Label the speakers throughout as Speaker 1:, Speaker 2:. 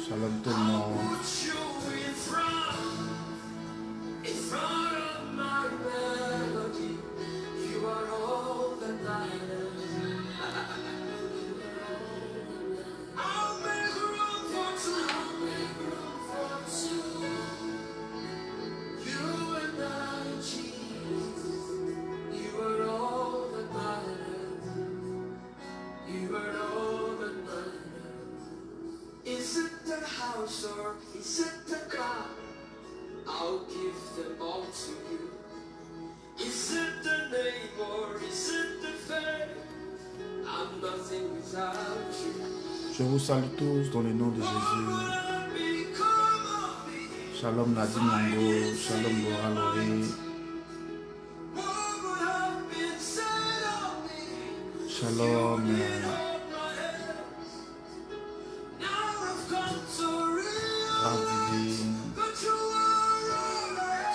Speaker 1: Shalom tout le monde.
Speaker 2: Or is it the car? I'll give them all to you. Is it the name or is it the fame? I'm nothing without you.
Speaker 1: Je vous salue tous dans le nom de Jésus. Shalom Nadim Mango, Shalom Bora Lori. Shalom Divine,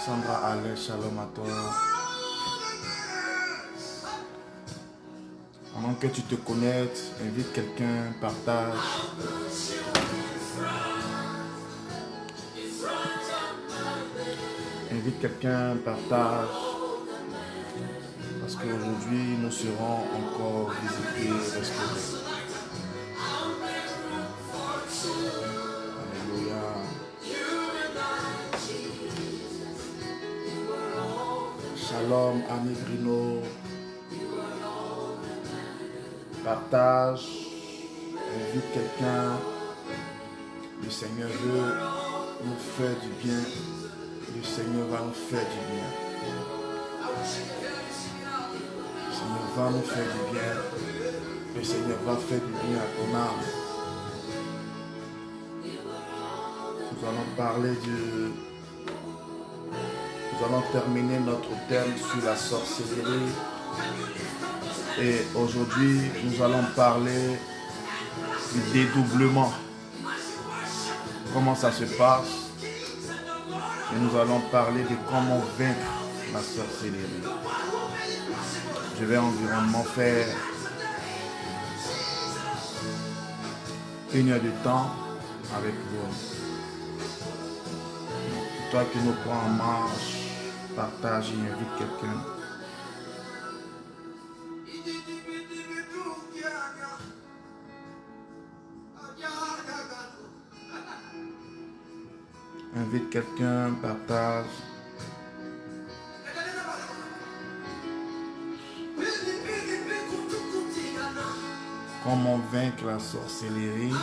Speaker 1: Sandra Alex, shalom à toi. Avant que tu te connectes, invite quelqu'un, partage. Invite quelqu'un, partage. Parce qu'aujourd'hui, nous serons encore visités, restaurés. Shalom, Annie Brino. Partage. Invite quelqu'un. Le Seigneur veut nous faire du bien. Le Seigneur va nous faire du bien. Le Seigneur va nous faire du bien. Le Seigneur va faire du bien à ton âme. Nous allons parler du... Nous allons terminer notre thème sur la sorcellerie. Et aujourd'hui, nous allons parler du dédoublement. Comment ça se passe. Et nous allons parler de comment vaincre la sorcellerie. Je vais environ faire 1 heure de temps avec vous. Toi qui nous prends en marche, partage et invite quelqu'un. Invite quelqu'un, partage. Comment vaincre la sorcellerie.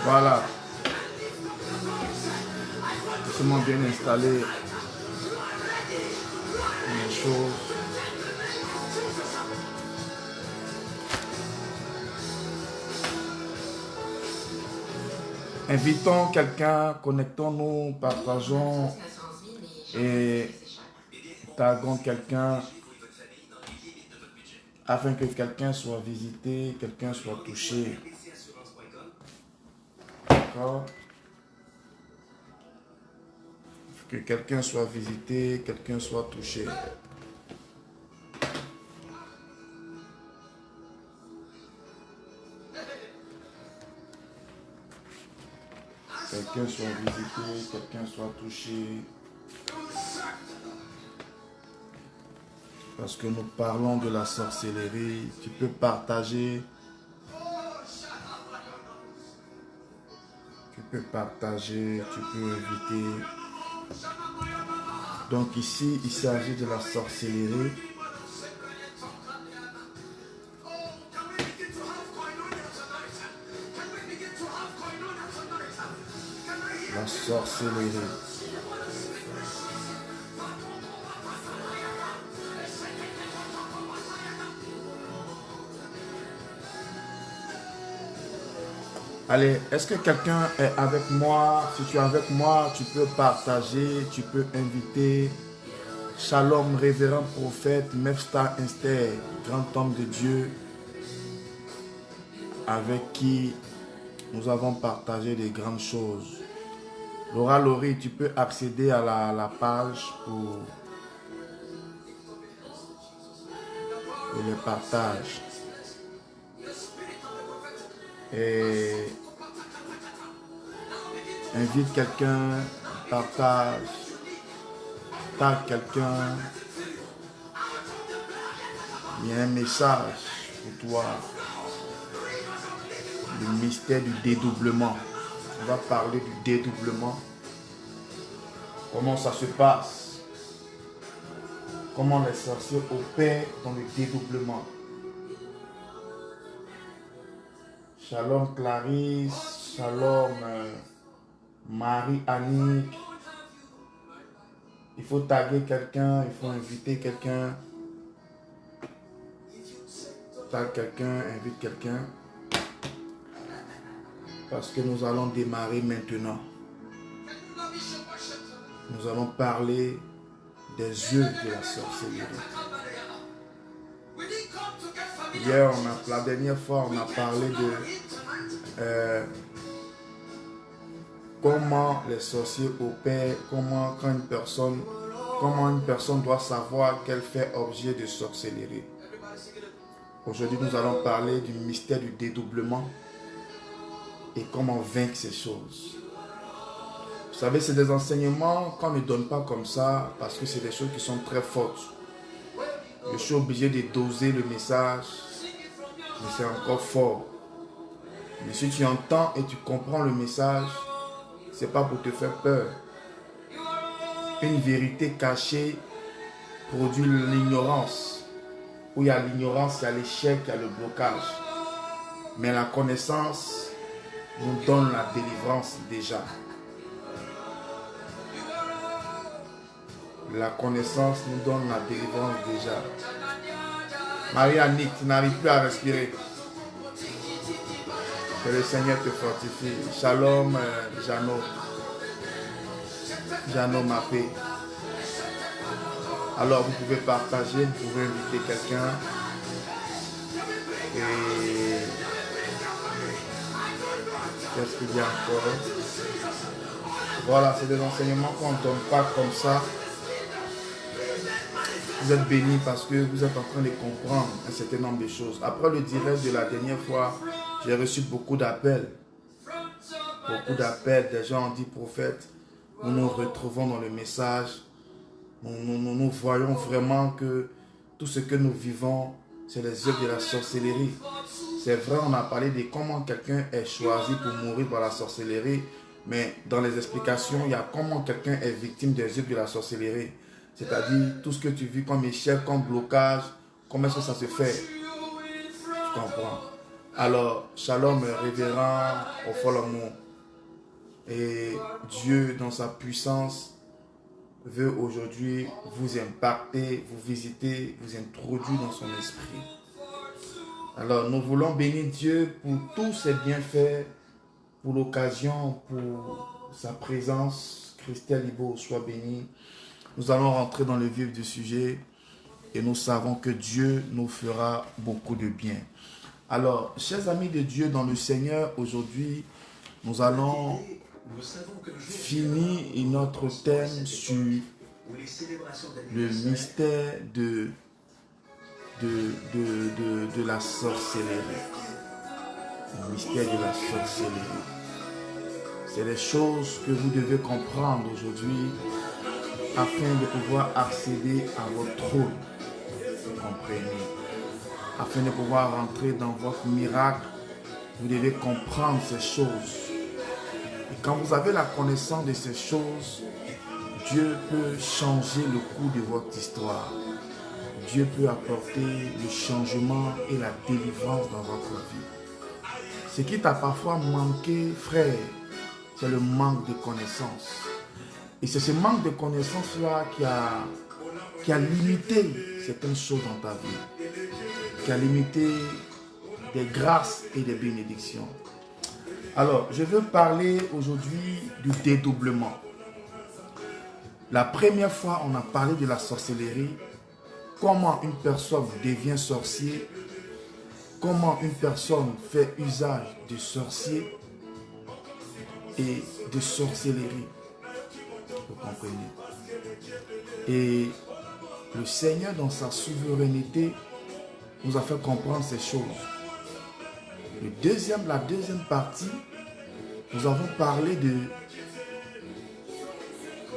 Speaker 1: Voilà. Laissez-moi bien installer les choses. Invitons quelqu'un, connectons-nous, partageons et taguons quelqu'un afin que quelqu'un soit visité, quelqu'un soit touché. D'accord? Que quelqu'un soit visité, quelqu'un soit touché. Quelqu'un soit visité, quelqu'un soit touché. Parce que nous parlons de la sorcellerie. Tu peux partager. Tu peux partager, tu peux inviter. Donc ici, il s'agit de la sorcellerie. La sorcellerie. Allez, est-ce que quelqu'un est avec moi? Si tu es avec moi, tu peux partager, tu peux inviter. Shalom, révérend prophète, Mefsta Inster, grand homme de Dieu, avec qui nous avons partagé des grandes choses. Laura Laurie, tu peux accéder à la page pour le partage. Et invite quelqu'un, partage, tag quelqu'un. Il y a un message pour toi. Le mystère du dédoublement. On va parler du dédoublement. Comment ça se passe? Comment les sorciers opèrent dans le dédoublement. Shalom Clarisse, shalom Marie-Annick. Il faut taguer quelqu'un, il faut inviter quelqu'un. Tag quelqu'un, invite quelqu'un. Parce que nous allons démarrer maintenant. Nous allons parler des yeux de la sorcellerie. Hier, la dernière fois, on a parlé de comment les sorciers opèrent, comment une personne doit savoir qu'elle fait objet de sorcellerie. Aujourd'hui, nous allons parler du mystère du dédoublement et comment vaincre ces choses. Vous savez, c'est des enseignements qu'on ne donne pas comme ça parce que c'est des choses qui sont très fortes. Je suis obligé de doser le message, mais c'est encore fort. Mais si tu entends et tu comprends le message, ce n'est pas pour te faire peur. Une vérité cachée produit l'ignorance. Où il y a l'ignorance, il y a l'échec, il y a le blocage. Mais la connaissance nous donne la délivrance déjà. La connaissance nous donne la délivrance déjà. Marie-Annick, tu n'arrives plus à respirer. Que le Seigneur te fortifie. Shalom, Jano. Jano Mapé. Alors vous pouvez partager, vous pouvez inviter quelqu'un. Et qu'est-ce qu'il y a encore? Voilà, c'est des enseignements qu'on ne donne pas comme ça. Vous êtes bénis parce que vous êtes en train de comprendre un certain nombre de choses. Après le direct de la dernière fois, j'ai reçu beaucoup d'appels. Beaucoup d'appels. Des gens ont dit, prophète, nous nous retrouvons dans le message. Nous voyons vraiment que tout ce que nous vivons, c'est les œuvres de la sorcellerie. C'est vrai, on a parlé de comment quelqu'un est choisi pour mourir par la sorcellerie, mais dans les explications, il y a comment quelqu'un est victime des œuvres de la sorcellerie. C'est-à-dire tout ce que tu vis comme échec, comme blocage, comment est-ce que ça se fait? Tu comprends? Alors, shalom, révérend au Folomo. Et Dieu, dans sa puissance, veut aujourd'hui vous impacter, vous visiter, vous introduire dans son esprit. Alors, nous voulons bénir Dieu pour tous ses bienfaits, pour l'occasion, pour sa présence. Christelle Libo, soit béni. Nous allons rentrer dans le vif du sujet et nous savons que Dieu nous fera beaucoup de bien. Alors, chers amis de Dieu dans le Seigneur, aujourd'hui, nous allons finir notre thème sur le mystère de la sorcellerie. Le mystère de la sorcellerie. C'est les choses que vous devez comprendre aujourd'hui afin de pouvoir accéder à votre trône. Vous comprenez? Afin de pouvoir rentrer dans votre miracle, vous devez comprendre ces choses. Et quand vous avez la connaissance de ces choses, Dieu peut changer le cours de votre histoire. Dieu peut apporter le changement et la délivrance dans votre vie. Ce qui t'a parfois manqué, frère, c'est le manque de connaissances. Et c'est ce manque de connaissances-là qui a limité certaines choses dans ta vie. Qui a limité des grâces et des bénédictions. Alors, je veux parler aujourd'hui du dédoublement. La première fois, on a parlé de la sorcellerie. Comment une personne devient sorcier. Comment une personne fait usage de sorcier et de sorcellerie. Vous comprenez? Et le Seigneur, dans sa souveraineté, nous a fait comprendre ces choses. La deuxième partie, nous avons parlé de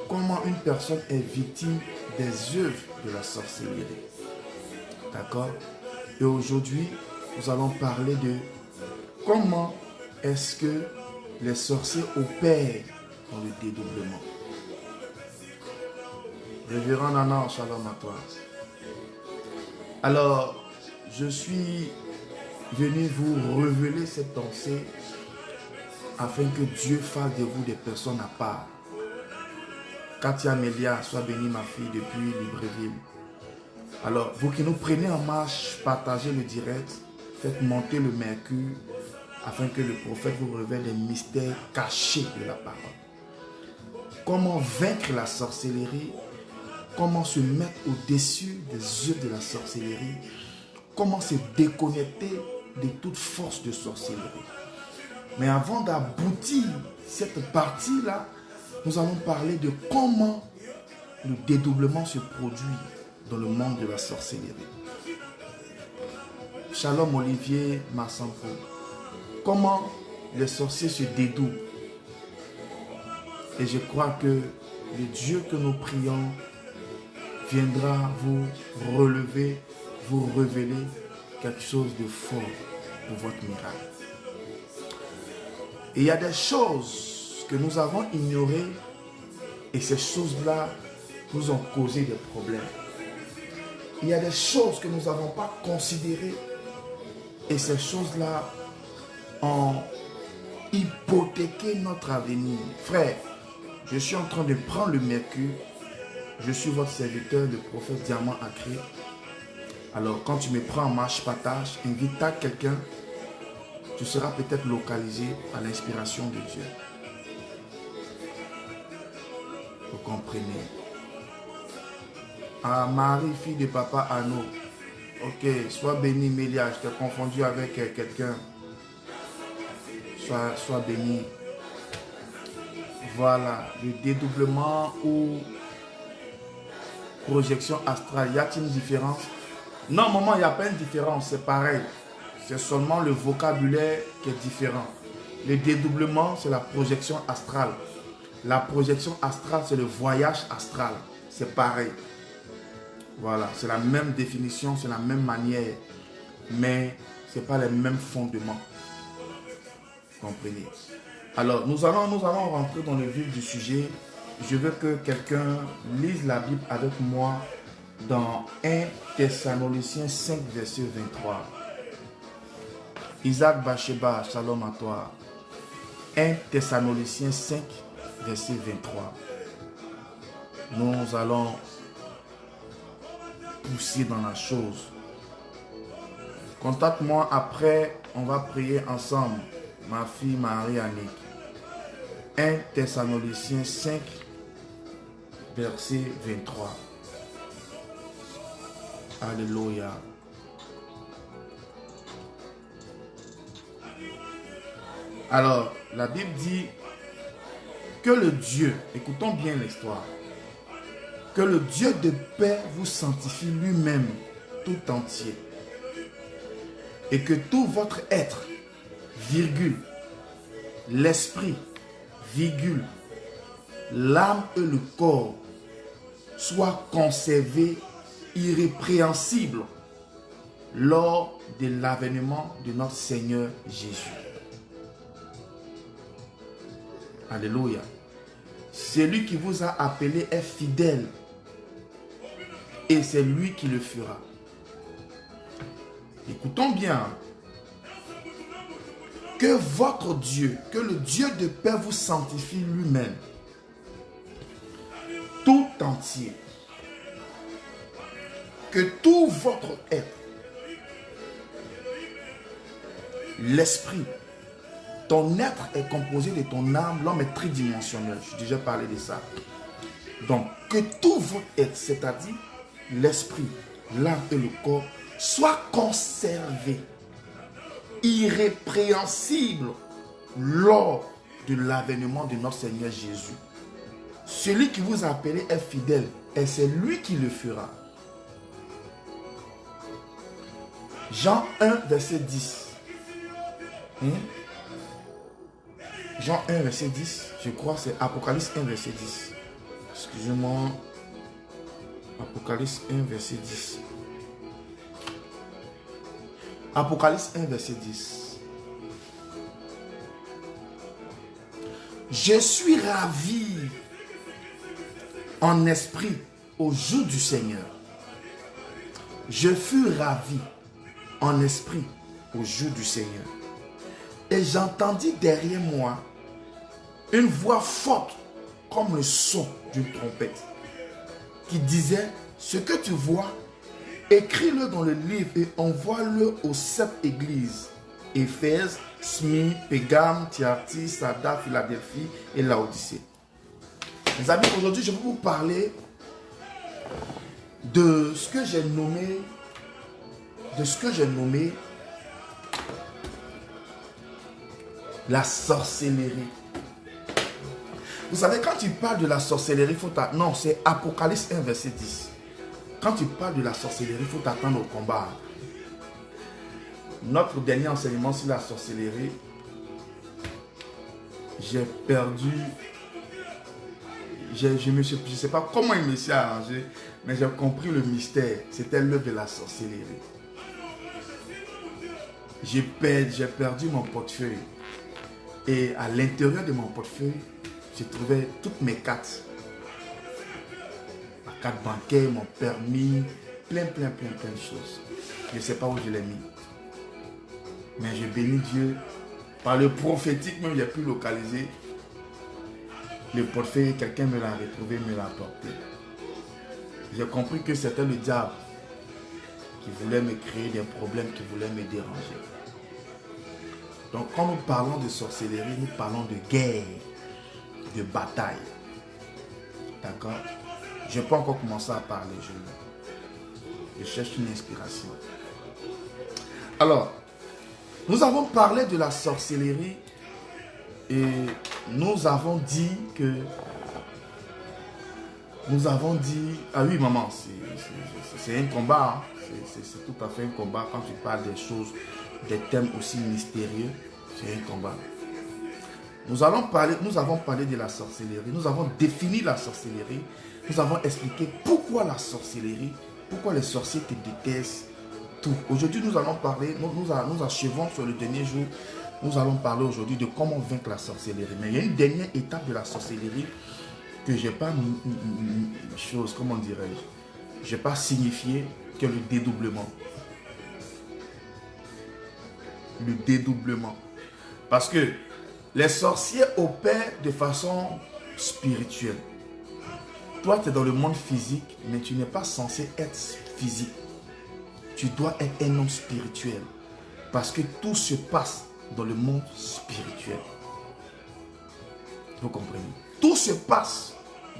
Speaker 1: comment une personne est victime des œuvres de la sorcellerie. D'accord? Et aujourd'hui, nous allons parler de comment est-ce que les sorciers opèrent dans le dédoublement. Révérend Nana, shalom à toi. Alors, je suis venu vous révéler cette pensée afin que Dieu fasse de vous des personnes à part. Katia Melia, sois bénie ma fille depuis Libreville. Alors, vous qui nous prenez en marche, partagez le direct, faites monter le mercure afin que le prophète vous révèle les mystères cachés de la parole. Comment vaincre la sorcellerie, comment se mettre au-dessus des œuvres de la sorcellerie, comment se déconnecter de toute force de sorcellerie. Mais avant d'aboutir cette partie-là, nous allons parler de comment le dédoublement se produit dans le monde de la sorcellerie. Shalom Olivier Massampo. Comment les sorciers se dédoublent. Et je crois que le Dieu que nous prions viendra vous relever, vous révéler quelque chose de fort pour votre miracle. Et il y a des choses que nous avons ignorées et ces choses-là nous ont causé des problèmes. Il y a des choses que nous n'avons pas considérées et ces choses-là ont hypothéqué notre avenir. Frère, je suis en train de prendre le mercure. Je suis votre serviteur, le prophète Diamant Acré. Alors, quand tu me prends en marche partage, invite à quelqu'un. Tu seras peut-être localisé à l'inspiration de Dieu. Vous comprenez? Ah, Marie, fille de papa Anno. Ok, sois béni, Mélia. Je t'ai confondu avec quelqu'un. Sois béni. Voilà, le dédoublement ou projection astrale. Y a-t-il une différence? Non, maman, il n'y a pas une différence, c'est pareil. C'est seulement le vocabulaire qui est différent. Le dédoublement, c'est la projection astrale. La projection astrale, c'est le voyage astral. C'est pareil. Voilà, c'est la même définition, c'est la même manière. Mais ce n'est pas les mêmes fondements. Comprenez? Alors, nous allons rentrer dans le vif du sujet. Je veux que quelqu'un lise la Bible avec moi dans 1 Thessaloniciens 5, verset 23. Isaac Bacheba, shalom à toi. 1 Thessaloniciens 5, verset 23. Nous allons pousser dans la chose. Contacte-moi après, on va prier ensemble. Ma fille Marie-Annick. 1 Thessaloniciens 5, verset 23. Alléluia. Alors, la Bible dit que le Dieu, écoutons bien l'histoire, que le Dieu de paix vous sanctifie lui-même tout entier, et que tout votre être, virgule, l'esprit, virgule, l'âme et le corps soient conservés irrépréhensibles lors de l'avènement de notre Seigneur Jésus. Alléluia. Celui qui vous a appelé est fidèle et c'est lui qui le fera. Écoutons bien. Que votre Dieu, que le Dieu de paix vous sanctifie lui-même, tout entier. Que tout votre être, l'esprit, ton être est composé de ton âme, l'homme est tridimensionnel. J'ai déjà parlé de ça. Donc, que tout votre être, c'est-à-dire l'esprit, l'âme et le corps, soit conservé, irrépréhensible lors de l'avènement de notre Seigneur Jésus. Celui qui vous a appelé est fidèle et c'est lui qui le fera. Jean 1, verset 10. Jean 1, verset 10, je crois que c'est Apocalypse 1, verset 10. Excusez-moi. Apocalypse 1, verset 10. Apocalypse 1, verset 10. Je suis ravi en esprit au jour du Seigneur. Je fus ravi en esprit au jour du Seigneur. Et j'entendis derrière moi une voix forte comme le son d'une trompette qui disait: ce que tu vois, écris-le dans le livre et envoie-le aux 7 églises: Éphèse, Smyrne, Pérgame, Thyatire, Sardes, Philadelphie et Laodicée. Mes amis, aujourd'hui je vais vous parler de ce que j'ai nommé la sorcellerie. Vous savez, quand tu parles de la sorcellerie, non, c'est Apocalypse 1, verset 10. Quand tu parles de la sorcellerie, il faut t'attendre au combat. Notre dernier enseignement sur la sorcellerie, j'ai perdu. Je ne sais pas comment il me s'est arrangé, mais j'ai compris le mystère. C'était l'œuvre de la sorcellerie. J'ai perdu mon portefeuille. Et à l'intérieur de mon portefeuille, j'ai trouvé toutes mes cartes. Ma carte bancaire, mon permis, plein de choses. Je ne sais pas où je l'ai mis. Mais je bénis Dieu. Par le prophétique, même, j'ai pu localiser le portefeuille. Quelqu'un me l'a retrouvé, me l'a apporté. J'ai compris que c'était le diable qui voulait me créer des problèmes, qui voulait me déranger. Donc, quand nous parlons de sorcellerie, nous parlons de guerre, de bataille. D'accord? Je n'ai pas encore commencé à parler. Je cherche une inspiration. Alors, nous avons parlé de la sorcellerie et nous avons dit que nous avons dit, ah oui maman, c'est un combat, hein. C'est tout à fait un combat quand tu parles des choses, des thèmes aussi mystérieux, c'est un combat. Nous avons parlé de la sorcellerie, nous avons défini la sorcellerie, nous avons expliqué pourquoi la sorcellerie, pourquoi les sorciers te détestent, tout. Aujourd'hui, nous allons parler, nous achevons sur le dernier jour, nous allons parler aujourd'hui de comment vaincre la sorcellerie. Mais il y a une dernière étape de la sorcellerie que je n'ai pas, comment dirais-je, je n'ai pas signifié, que le dédoublement. Le dédoublement. Parce que les sorciers opèrent de façon spirituelle. Toi, tu es dans le monde physique, mais tu n'es pas censé être physique. Tu dois être un homme spirituel. Parce que tout se passe dans le monde spirituel. Vous comprenez? Tout se passe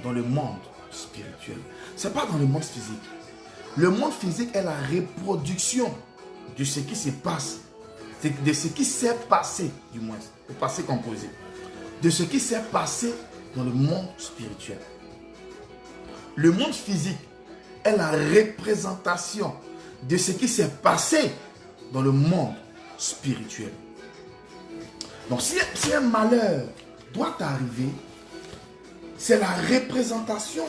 Speaker 1: dans le monde spirituel. Ce n'est pas dans le monde physique. Le monde physique est la reproduction de ce qui se passe, de ce qui s'est passé, du moins, le passé composé, de ce qui s'est passé dans le monde spirituel. Le monde physique est la représentation de ce qui s'est passé dans le monde spirituel. Donc, si un malheur doit arriver, c'est la représentation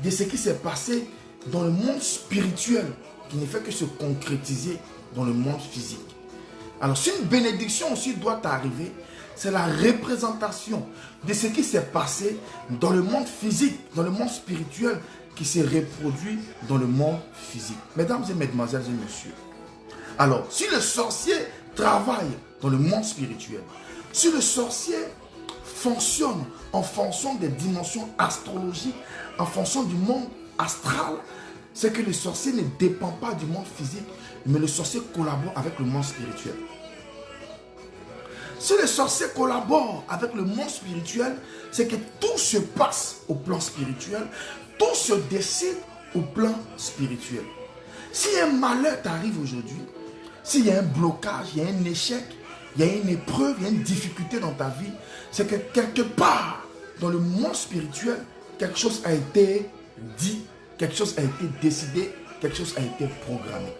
Speaker 1: de ce qui s'est passé dans le monde spirituel qui ne fait que se concrétiser dans le monde physique. Alors, si une bénédiction aussi doit arriver, c'est la représentation de ce qui s'est passé dans le monde physique, dans le monde spirituel qui s'est reproduit dans le monde physique. Mesdames et mesdemoiselles et messieurs, alors, si le sorcier travaille dans le monde spirituel, si le sorcier fonctionne en fonction des dimensions astrologiques, en fonction du monde astral, c'est que le sorcier ne dépend pas du monde physique, mais le sorcier collabore avec le monde spirituel. Si le sorcier collabore avec le monde spirituel, c'est que tout se passe au plan spirituel, tout se décide au plan spirituel. Si un malheur t'arrive aujourd'hui, s'il y a un blocage, il y a un échec, il y a une épreuve, il y a une difficulté dans ta vie, c'est que quelque part dans le monde spirituel, quelque chose a été dit, quelque chose a été décidé, quelque chose a été programmé.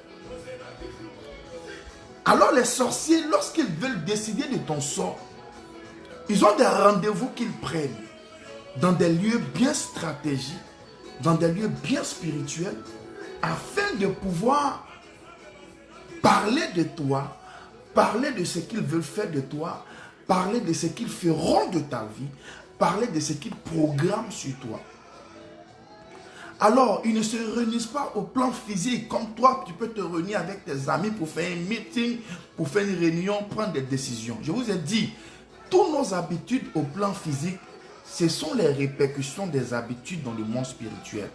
Speaker 1: Alors les sorciers, lorsqu'ils veulent décider de ton sort, ils ont des rendez-vous qu'ils prennent dans des lieux bien stratégiques, dans des lieux bien spirituels, afin de pouvoir parler de toi, parler de ce qu'ils veulent faire de toi, parler de ce qu'ils feront de ta vie, parler de ce qu'ils programment sur toi. Alors, ils ne se réunissent pas au plan physique. Comme toi, tu peux te réunir avec tes amis pour faire un meeting, pour faire une réunion, prendre des décisions. Je vous ai dit, toutes nos habitudes au plan physique, ce sont les répercussions des habitudes dans le monde spirituel.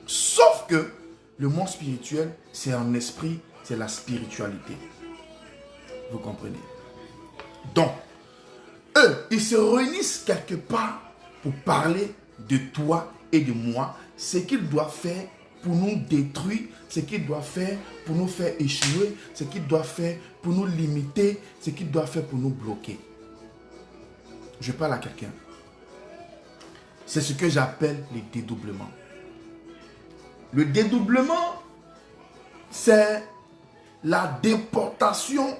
Speaker 1: Sauf que le monde spirituel, c'est un esprit, c'est la spiritualité. Vous comprenez? Donc, eux, ils se réunissent quelque part pour parler de toi et de moi, ce qu'ils doivent faire pour nous détruire, ce qu'ils doivent faire pour nous faire échouer, ce qu'ils doivent faire pour nous limiter, ce qu'ils doivent faire pour nous bloquer. Je parle à quelqu'un. C'est ce que j'appelle le dédoublement. Le dédoublement, c'est la déportation.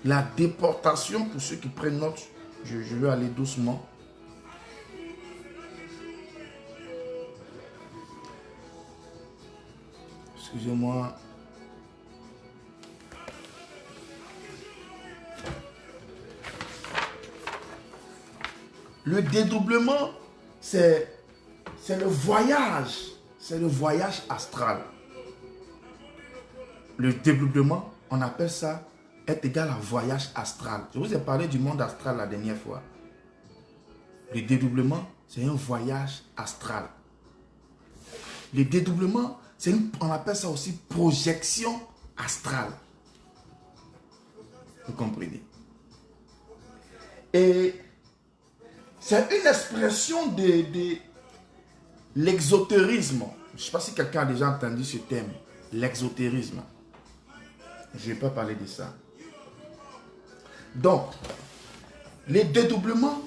Speaker 1: La déportation, pour ceux qui prennent note, je vais aller doucement. Excusez-moi. Le dédoublement, c'est le voyage. C'est le voyage astral. Le dédoublement, on appelle ça est égal à voyage astral. Je vous ai parlé du monde astral la dernière fois. Le dédoublement, c'est un voyage astral. Le dédoublement, on appelle ça aussi projection astrale. Vous comprenez? Et c'est une expression de l'exotérisme. Je ne sais pas si quelqu'un a déjà entendu ce thème, l'exotérisme. Je ne vais pas parler de ça. Donc, les dédoublements,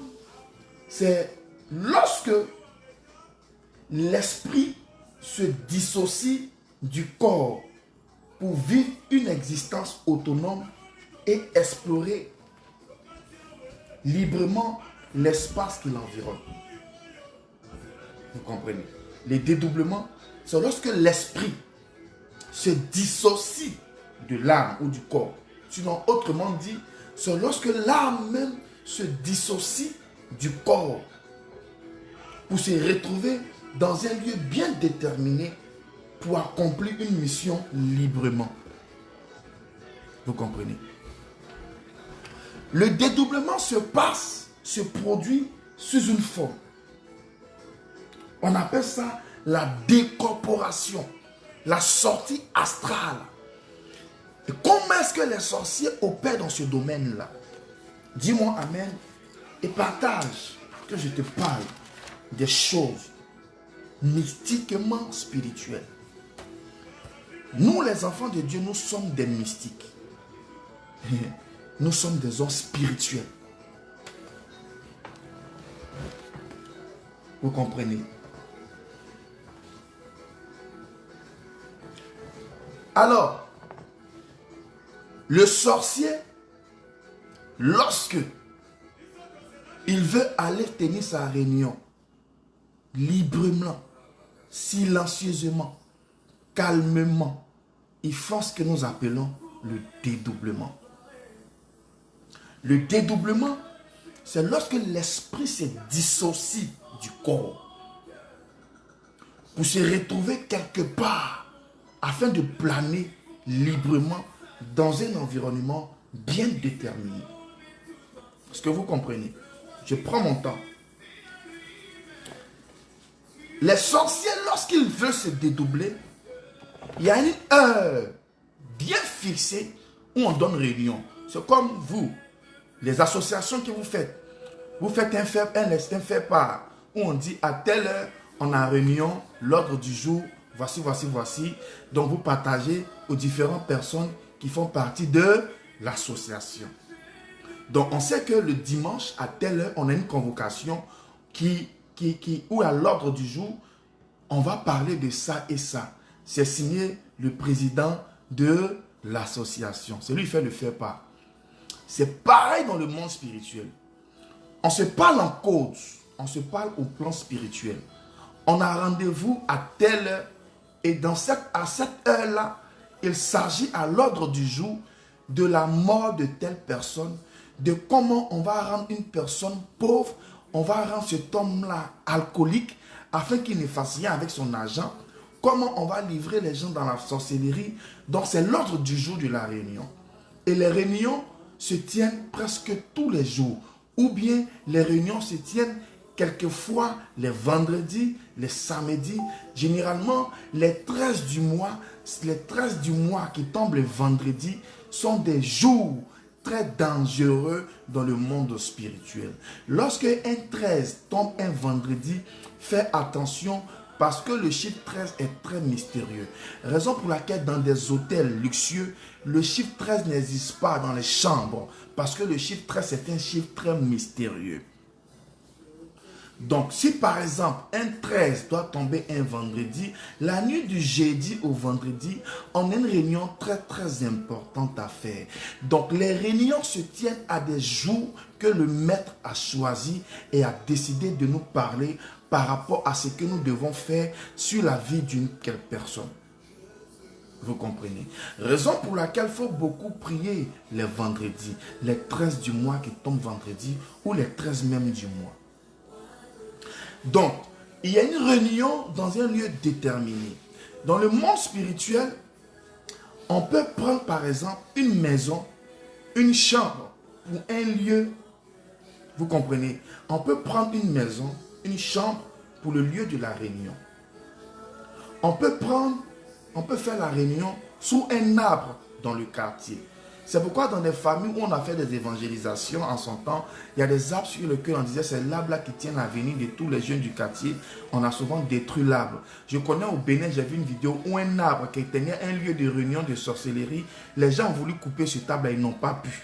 Speaker 1: c'est lorsque l'esprit se dissocie du corps pour vivre une existence autonome et explorer librement l'espace qui l'environne. Vous comprenez? Les dédoublements, c'est lorsque l'esprit se dissocie de l'âme ou du corps. Sinon, autrement dit, c'est lorsque l'âme même se dissocie du corps pour se retrouver dans un lieu bien déterminé pour accomplir une mission librement. Vous comprenez? Le dédoublement se produit sous une forme. On appelle ça la décorporation, la sortie astrale. Et comment est-ce que les sorciers opèrent dans ce domaine-là? Dis-moi amen et partage que je te parle des choses mystiquement spirituelles. Nous, les enfants de Dieu, nous sommes des mystiques. Nous sommes des hommes spirituels. Vous comprenez? Alors, le sorcier, lorsque il veut aller tenir sa réunion, librement, silencieusement, calmement, il fait ce que nous appelons le dédoublement. Le dédoublement, c'est lorsque l'esprit se dissocie du corps pour se retrouver quelque part afin de planer librement dans un environnement bien déterminé. Est-ce que vous comprenez? Je prends mon temps. Les sorciers, lorsqu'ils veulent se dédoubler, il y a une heure bien fixée où on donne réunion. C'est comme vous, les associations que vous faites. Vous faites un fait part où on dit à telle heure, on a réunion, l'ordre du jour, voici. Donc vous partagez aux différentes personnes qui font partie de l'association. Donc on sait que le dimanche, à telle heure, on a une convocation où à l'ordre du jour, on va parler de ça et ça. C'est signé le président de l'association. C'est lui qui fait le faire-part. C'est pareil dans le monde spirituel. On se parle en code, on se parle au plan spirituel. On a rendez-vous à telle heure et à cette heure-là, il s'agit à l'ordre du jour de la mort de telle personne, de comment on va rendre une personne pauvre, on va rendre cet homme-là alcoolique afin qu'il ne fasse rien avec son argent, comment on va livrer les gens dans la sorcellerie. Donc c'est l'ordre du jour de la réunion. Et les réunions se tiennent presque tous les jours. Ou bien les réunions se tiennent quelquefois les vendredis, les samedis. Généralement, les 13 du mois qui tombent le vendredi sont des jours très dangereux dans le monde spirituel. Lorsque un 13 tombe un vendredi, fais attention parce que le chiffre 13 est très mystérieux. Raison pour laquelle dans des hôtels luxueux, le chiffre 13 n'existe pas dans les chambres parce que le chiffre 13 est un chiffre très mystérieux. Donc, si par exemple, un 13 doit tomber un vendredi, la nuit du jeudi au vendredi, on a une réunion très très importante à faire. Donc, les réunions se tiennent à des jours que le maître a choisi et a décidé de nous parler par rapport à ce que nous devons faire sur la vie d'une quelle personne. Vous comprenez? Raison pour laquelle il faut beaucoup prier les vendredis, les 13 du mois qui tombent vendredi ou les 13 même du mois. Donc, il y a une réunion dans un lieu déterminé. Dans le monde spirituel, on peut prendre par exemple une maison, une chambre ou un lieu. Vous comprenez? On peut prendre une maison, une chambre pour le lieu de la réunion. On peut faire la réunion sous un arbre dans le quartier. C'est pourquoi dans des familles où on a fait des évangélisations en son temps, il y a des arbres sur lesquels on disait c'est l'arbre là qui tient l'avenir de tous les jeunes du quartier. On a souvent détruit l'arbre. Je connais au Bénin, j'ai vu une vidéo où un arbre qui tenait un lieu de réunion de sorcellerie, les gens ont voulu couper cet arbre et ils n'ont pas pu.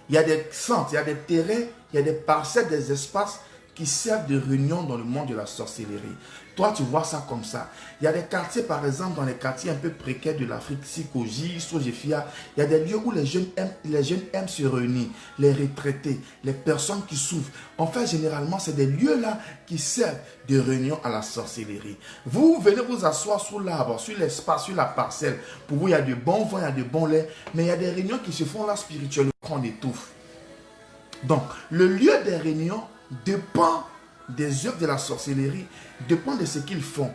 Speaker 1: Il y a des centres, il y a des terrains, il y a des parcelles, des espaces qui servent de réunion dans le monde de la sorcellerie. Toi, tu vois ça comme ça. Il y a des quartiers, par exemple, dans les quartiers un peu précaires de l'Afrique, Sikoji, Sojefia, il y a des lieux où les jeunes aiment se réunir, les retraités, les personnes qui souffrent. En fait, généralement, c'est des lieux-là qui servent de réunion à la sorcellerie. Vous venez vous asseoir sous l'arbre, sur l'espace, sur la parcelle. Pour vous, il y a de bons vins, il y a de bons laits, mais il y a des réunions qui se font là spirituellement, on étouffe. Donc, le lieu des réunions dépend des œuvres de la sorcellerie, dépend de ce qu'ils font.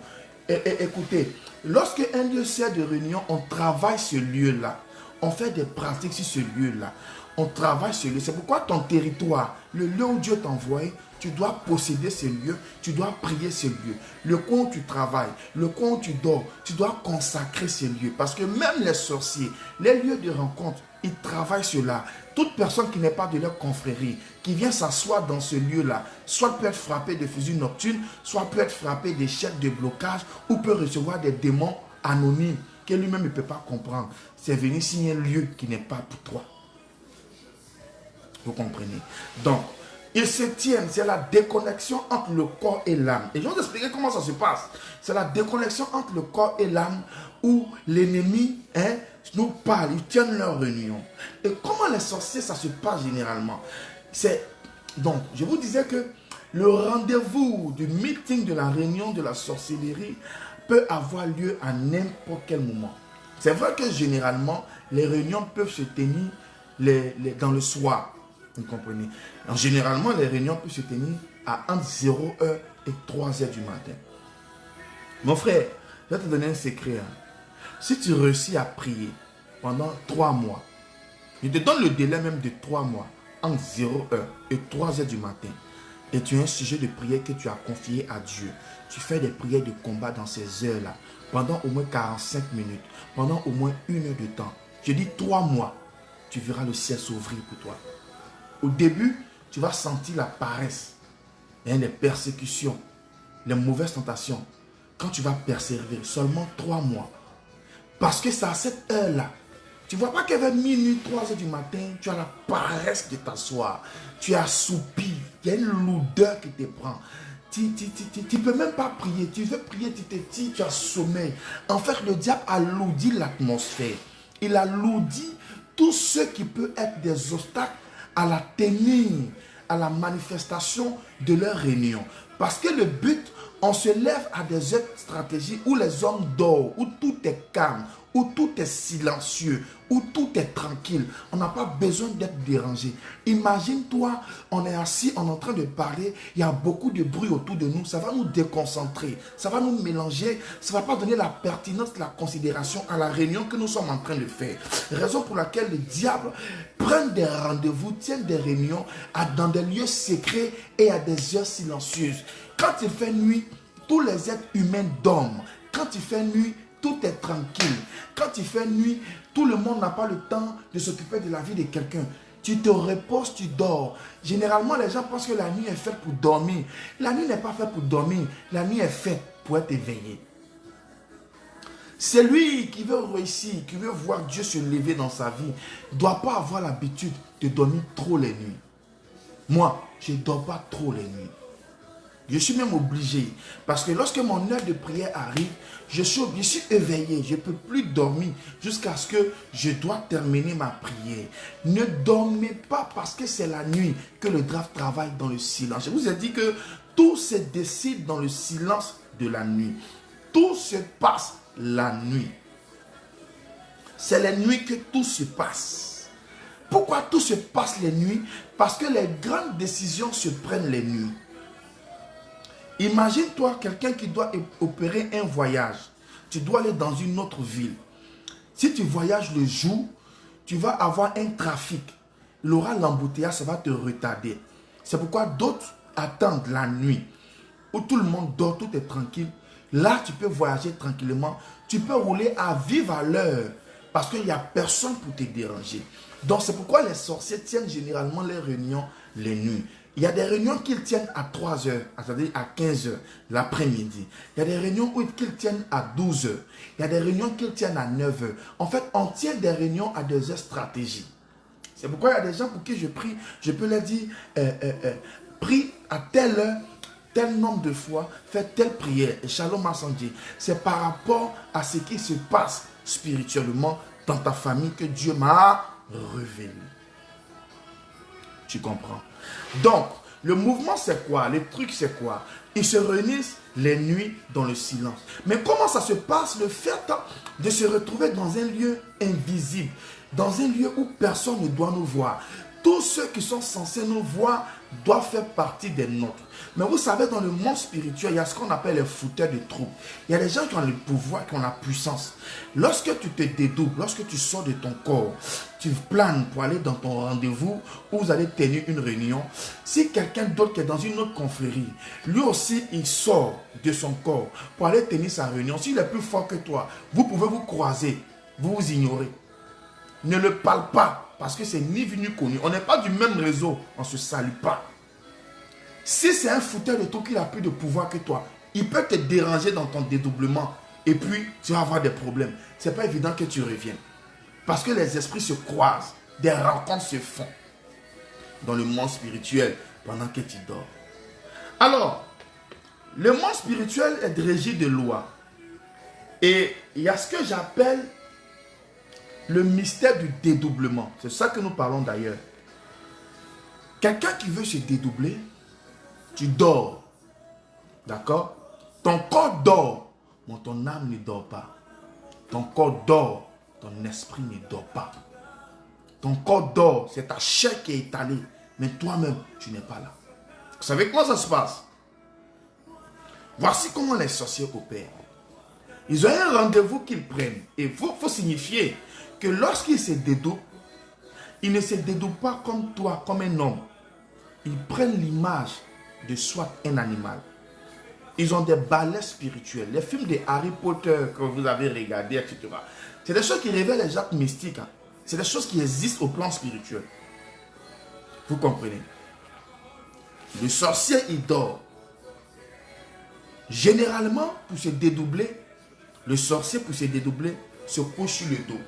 Speaker 1: Et écoutez, lorsque un lieu sert de réunion, on travaille ce lieu-là. On fait des pratiques sur ce lieu-là. On travaille ce lieu. C'est pourquoi ton territoire, le lieu où Dieu t'a envoyé, tu dois posséder ce lieu, tu dois prier ce lieu. Le coin où tu travailles, le coin où tu dors, tu dois consacrer ce lieu. Parce que même les sorciers, les lieux de rencontre, ils travaillent cela. Toute personne qui n'est pas de leur confrérie, qui vient s'asseoir dans ce lieu-là, soit peut être frappée de fusil nocturne, soit peut être frappée d'échecs de blocage, ou peut recevoir des démons anonymes que lui-même ne peut pas comprendre. C'est venir signer un lieu qui n'est pas pour toi. Vous comprenez? Donc, ils se tiennent, c'est la déconnexion entre le corps et l'âme. Et je vais vous expliquer comment ça se passe. C'est la déconnexion entre le corps et l'âme où l'ennemi nous parle, ils tiennent leur réunion. Et comment les sorciers, ça se passe généralement? Donc, je vous disais que le rendez-vous du meeting de la réunion de la sorcellerie peut avoir lieu à n'importe quel moment. C'est vrai que généralement, les réunions peuvent se tenir dans le soir. Vous comprenez? Généralement, les réunions peuvent se tenir entre 0h et 3h du matin. Mon frère, je vais te donner un secret. Si tu réussis à prier pendant 3 mois, je te donne le délai même de 3 mois, entre 0h et 3h du matin, et tu as un sujet de prière que tu as confié à Dieu, tu fais des prières de combat dans ces heures-là, pendant au moins 45 minutes, pendant au moins 1 heure de temps. Je dis 3 mois, tu verras le ciel s'ouvrir pour toi. Au début, tu vas sentir la paresse, les persécutions, les mauvaises tentations. Quand tu vas persévérer, seulement 3 mois. Parce que c'est à cette heure-là. Tu ne vois pas qu'à minuit, 3h du matin, tu as la paresse de t'asseoir. Tu es assoupi. Il y a une lourdeur qui te prend. Tu ne peux même pas prier. Tu veux prier, tu te dis, tu as sommeil. En fait, le diable alourdit l'atmosphère. Il alourdit tout ce qui peut être des obstacles à la tenue, à la manifestation de leur réunion. Parce que le but, on se lève à des heures stratégiques où les hommes dorment, où tout est calme, où tout est silencieux, où tout est tranquille. On n'a pas besoin d'être dérangé. Imagine-toi, on est assis, on est en train de parler, il y a beaucoup de bruit autour de nous, ça va nous déconcentrer, ça va nous mélanger, ça ne va pas donner la pertinence, la considération à la réunion que nous sommes en train de faire. Raison pour laquelle le diable prend des rendez-vous, tient des réunions dans des lieux secrets et à des heures silencieuses. Quand il fait nuit, tous les êtres humains dorment. Quand il fait nuit, tout est tranquille. Quand il fait nuit, tout le monde n'a pas le temps de s'occuper de la vie de quelqu'un. Tu te reposes, tu dors. Généralement, les gens pensent que la nuit est faite pour dormir. La nuit n'est pas faite pour dormir. La nuit est faite pour être éveillé. Celui qui veut réussir, qui veut voir Dieu se lever dans sa vie, ne doit pas avoir l'habitude de dormir trop les nuits. Moi, je ne dors pas trop les nuits. Je suis même obligé. Parce que lorsque mon heure de prière arrive, je suis éveillé. Je ne peux plus dormir jusqu'à ce que je dois terminer ma prière. Ne dormez pas parce que c'est la nuit que le draft travaille dans le silence. Je vous ai dit que tout se décide dans le silence de la nuit. Tout se passe la nuit. C'est la nuit que tout se passe. Pourquoi tout se passe les nuits? Parce que les grandes décisions se prennent les nuits. Imagine-toi quelqu'un qui doit opérer un voyage. Tu dois aller dans une autre ville. Si tu voyages le jour, tu vas avoir un trafic. Il aura l'embouteillage, ça va te retarder. C'est pourquoi d'autres attendent la nuit, où tout le monde dort, tout est tranquille. Là, tu peux voyager tranquillement. Tu peux rouler à vive allure parce qu'il n'y a personne pour te déranger. Donc, c'est pourquoi les sorciers tiennent généralement les réunions les nuits. Il y a des réunions qu'ils tiennent à 3h, c'est-à-dire à 15h l'après-midi. Il y a des réunions qu'ils tiennent à 12h. Il y a des réunions qu'ils tiennent à 9h. En fait, on tient des réunions à des heures stratégiques. C'est pourquoi il y a des gens pour qui je prie, je peux leur dire, prie à telle heure, tel nombre de fois, fais telle prière. Et Shalom Ascendie, c'est par rapport à ce qui se passe spirituellement dans ta famille que Dieu m'a révélé. Tu comprends? Donc, le mouvement c'est quoi? Le truc c'est quoi? Ils se réunissent les nuits dans le silence. Mais comment ça se passe, le fait de se retrouver dans un lieu invisible, dans un lieu où personne ne doit nous voir? Tous ceux qui sont censés nous voir doivent faire partie des nôtres. Mais vous savez, dans le monde spirituel, il y a ce qu'on appelle les fouteurs de troubles. Il y a des gens qui ont le pouvoir, qui ont la puissance. Lorsque tu te dédoubles, lorsque tu sors de ton corps, tu planes pour aller dans ton rendez-vous où vous allez tenir une réunion. Si quelqu'un d'autre qui est dans une autre confrérie, lui aussi, il sort de son corps pour aller tenir sa réunion. S'il est plus fort que toi, vous pouvez vous croiser, vous vous ignorez. Ne le parle pas. Parce que c'est ni vu ni connu. On n'est pas du même réseau. On ne se salue pas. Si c'est un fouteur de tout qui a plus de pouvoir que toi, il peut te déranger dans ton dédoublement. Et puis, tu vas avoir des problèmes. Ce n'est pas évident que tu reviennes. Parce que les esprits se croisent. Des rencontres se font. Dans le monde spirituel, pendant que tu dors. Alors, le monde spirituel est régi de lois. Et il y a ce que j'appelle le mystère du dédoublement. C'est ça que nous parlons d'ailleurs. Quelqu'un qui veut se dédoubler, tu dors. D'accord? Ton corps dort, mais ton âme ne dort pas. Ton corps dort, ton esprit ne dort pas. Ton corps dort, c'est ta chair qui est étalée, mais toi-même, tu n'es pas là. Vous savez comment ça se passe? Voici comment les sorciers opèrent. Ils ont un rendez-vous qu'ils prennent. Et il faut signifier que lorsqu'ils se dédoubent, ils ne se dédoubent pas comme toi, comme un homme. Ils prennent l'image de soit un animal. Ils ont des balais spirituels. Les films de Harry Potter que vous avez regardés, etc. C'est des choses qui révèlent les actes mystiques. C'est des choses qui existent au plan spirituel. Vous comprenez? Le sorcier, il dort. Généralement, pour se dédoubler, le sorcier, pour se dédoubler, se couche sur le dos.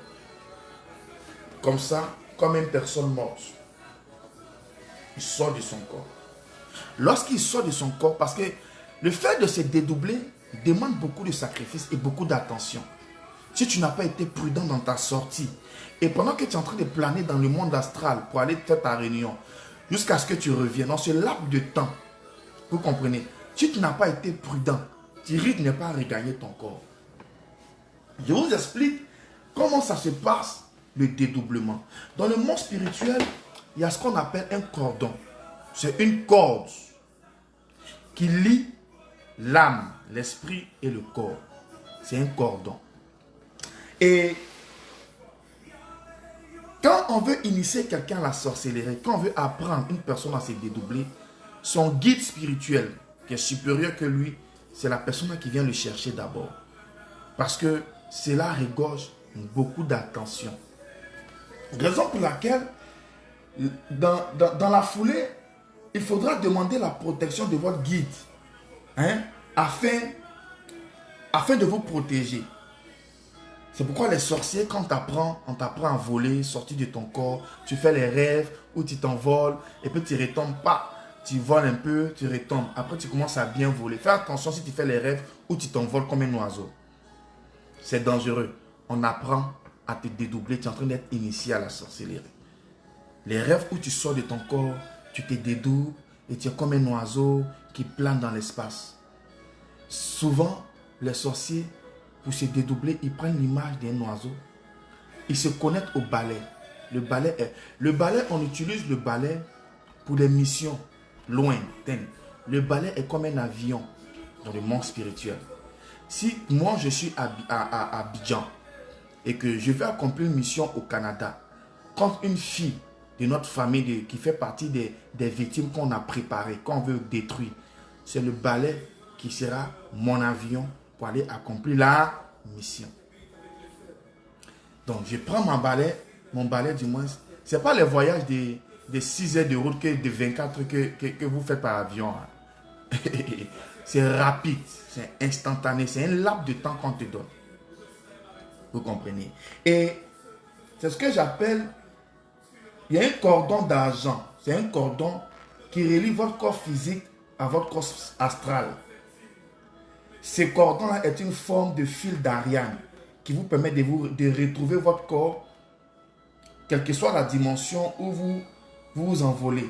Speaker 1: Comme ça, comme une personne morte. Il sort de son corps. Lorsqu'il sort de son corps, parce que le fait de se dédoubler demande beaucoup de sacrifices et beaucoup d'attention. Si tu n'as pas été prudent dans ta sortie, et pendant que tu es en train de planer dans le monde astral pour aller faire ta réunion, jusqu'à ce que tu reviennes, dans ce laps de temps, vous comprenez, si tu n'as pas été prudent, tu risques de ne pas regagner ton corps. Je vous explique comment ça se passe, le dédoublement. Dans le monde spirituel, il y a ce qu'on appelle un cordon. C'est une corde qui lie l'âme, l'esprit et le corps. C'est un cordon. Et quand on veut initier quelqu'un à la sorcellerie, quand on veut apprendre une personne à se dédoubler, son guide spirituel, qui est supérieur que lui, c'est la personne qui vient le chercher d'abord. Parce que cela regorge beaucoup d'attention. Raison pour laquelle, dans la foulée, il faudra demander la protection de votre guide, afin de vous protéger. C'est pourquoi les sorciers, quand on t'apprend à voler, sortir de ton corps, tu fais les rêves où tu t'envoles et puis tu retombes pas. Tu voles un peu, tu retombes. Après, tu commences à bien voler. Fais attention si tu fais les rêves où tu t'envoles comme un oiseau. C'est dangereux. On apprend à te dédoubler. Tu es en train d'être initié à la sorcellerie. Les rêves où tu sors de ton corps, tu te dédoubles et tu es comme un oiseau qui plane dans l'espace. Souvent, les sorciers, pour se dédoubler, ils prennent l'image d'un oiseau. Ils se connectent au balai. Le balai, on utilise le balai pour des missions lointaines. Le balai est comme un avion dans le monde spirituel. Si moi je suis à Abidjan et que je vais accomplir une mission au Canada, quand une fille de notre famille qui fait partie des victimes qu'on a préparées, qu'on veut détruire, c'est le balai qui sera mon avion pour aller accomplir la mission. Donc je prends mon balai du moins. Ce n'est pas les voyages de 6 heures de route que de 24 heures que vous faites par avion. C'est rapide, c'est instantané, c'est un laps de temps qu'on te donne. Vous comprenez? Et c'est ce que j'appelle, il y a un cordon d'argent. C'est un cordon qui relie votre corps physique à votre corps astral. Ces cordons-là est une forme de fil d'Ariane qui vous permet de retrouver votre corps, quelle que soit la dimension où vous envolez.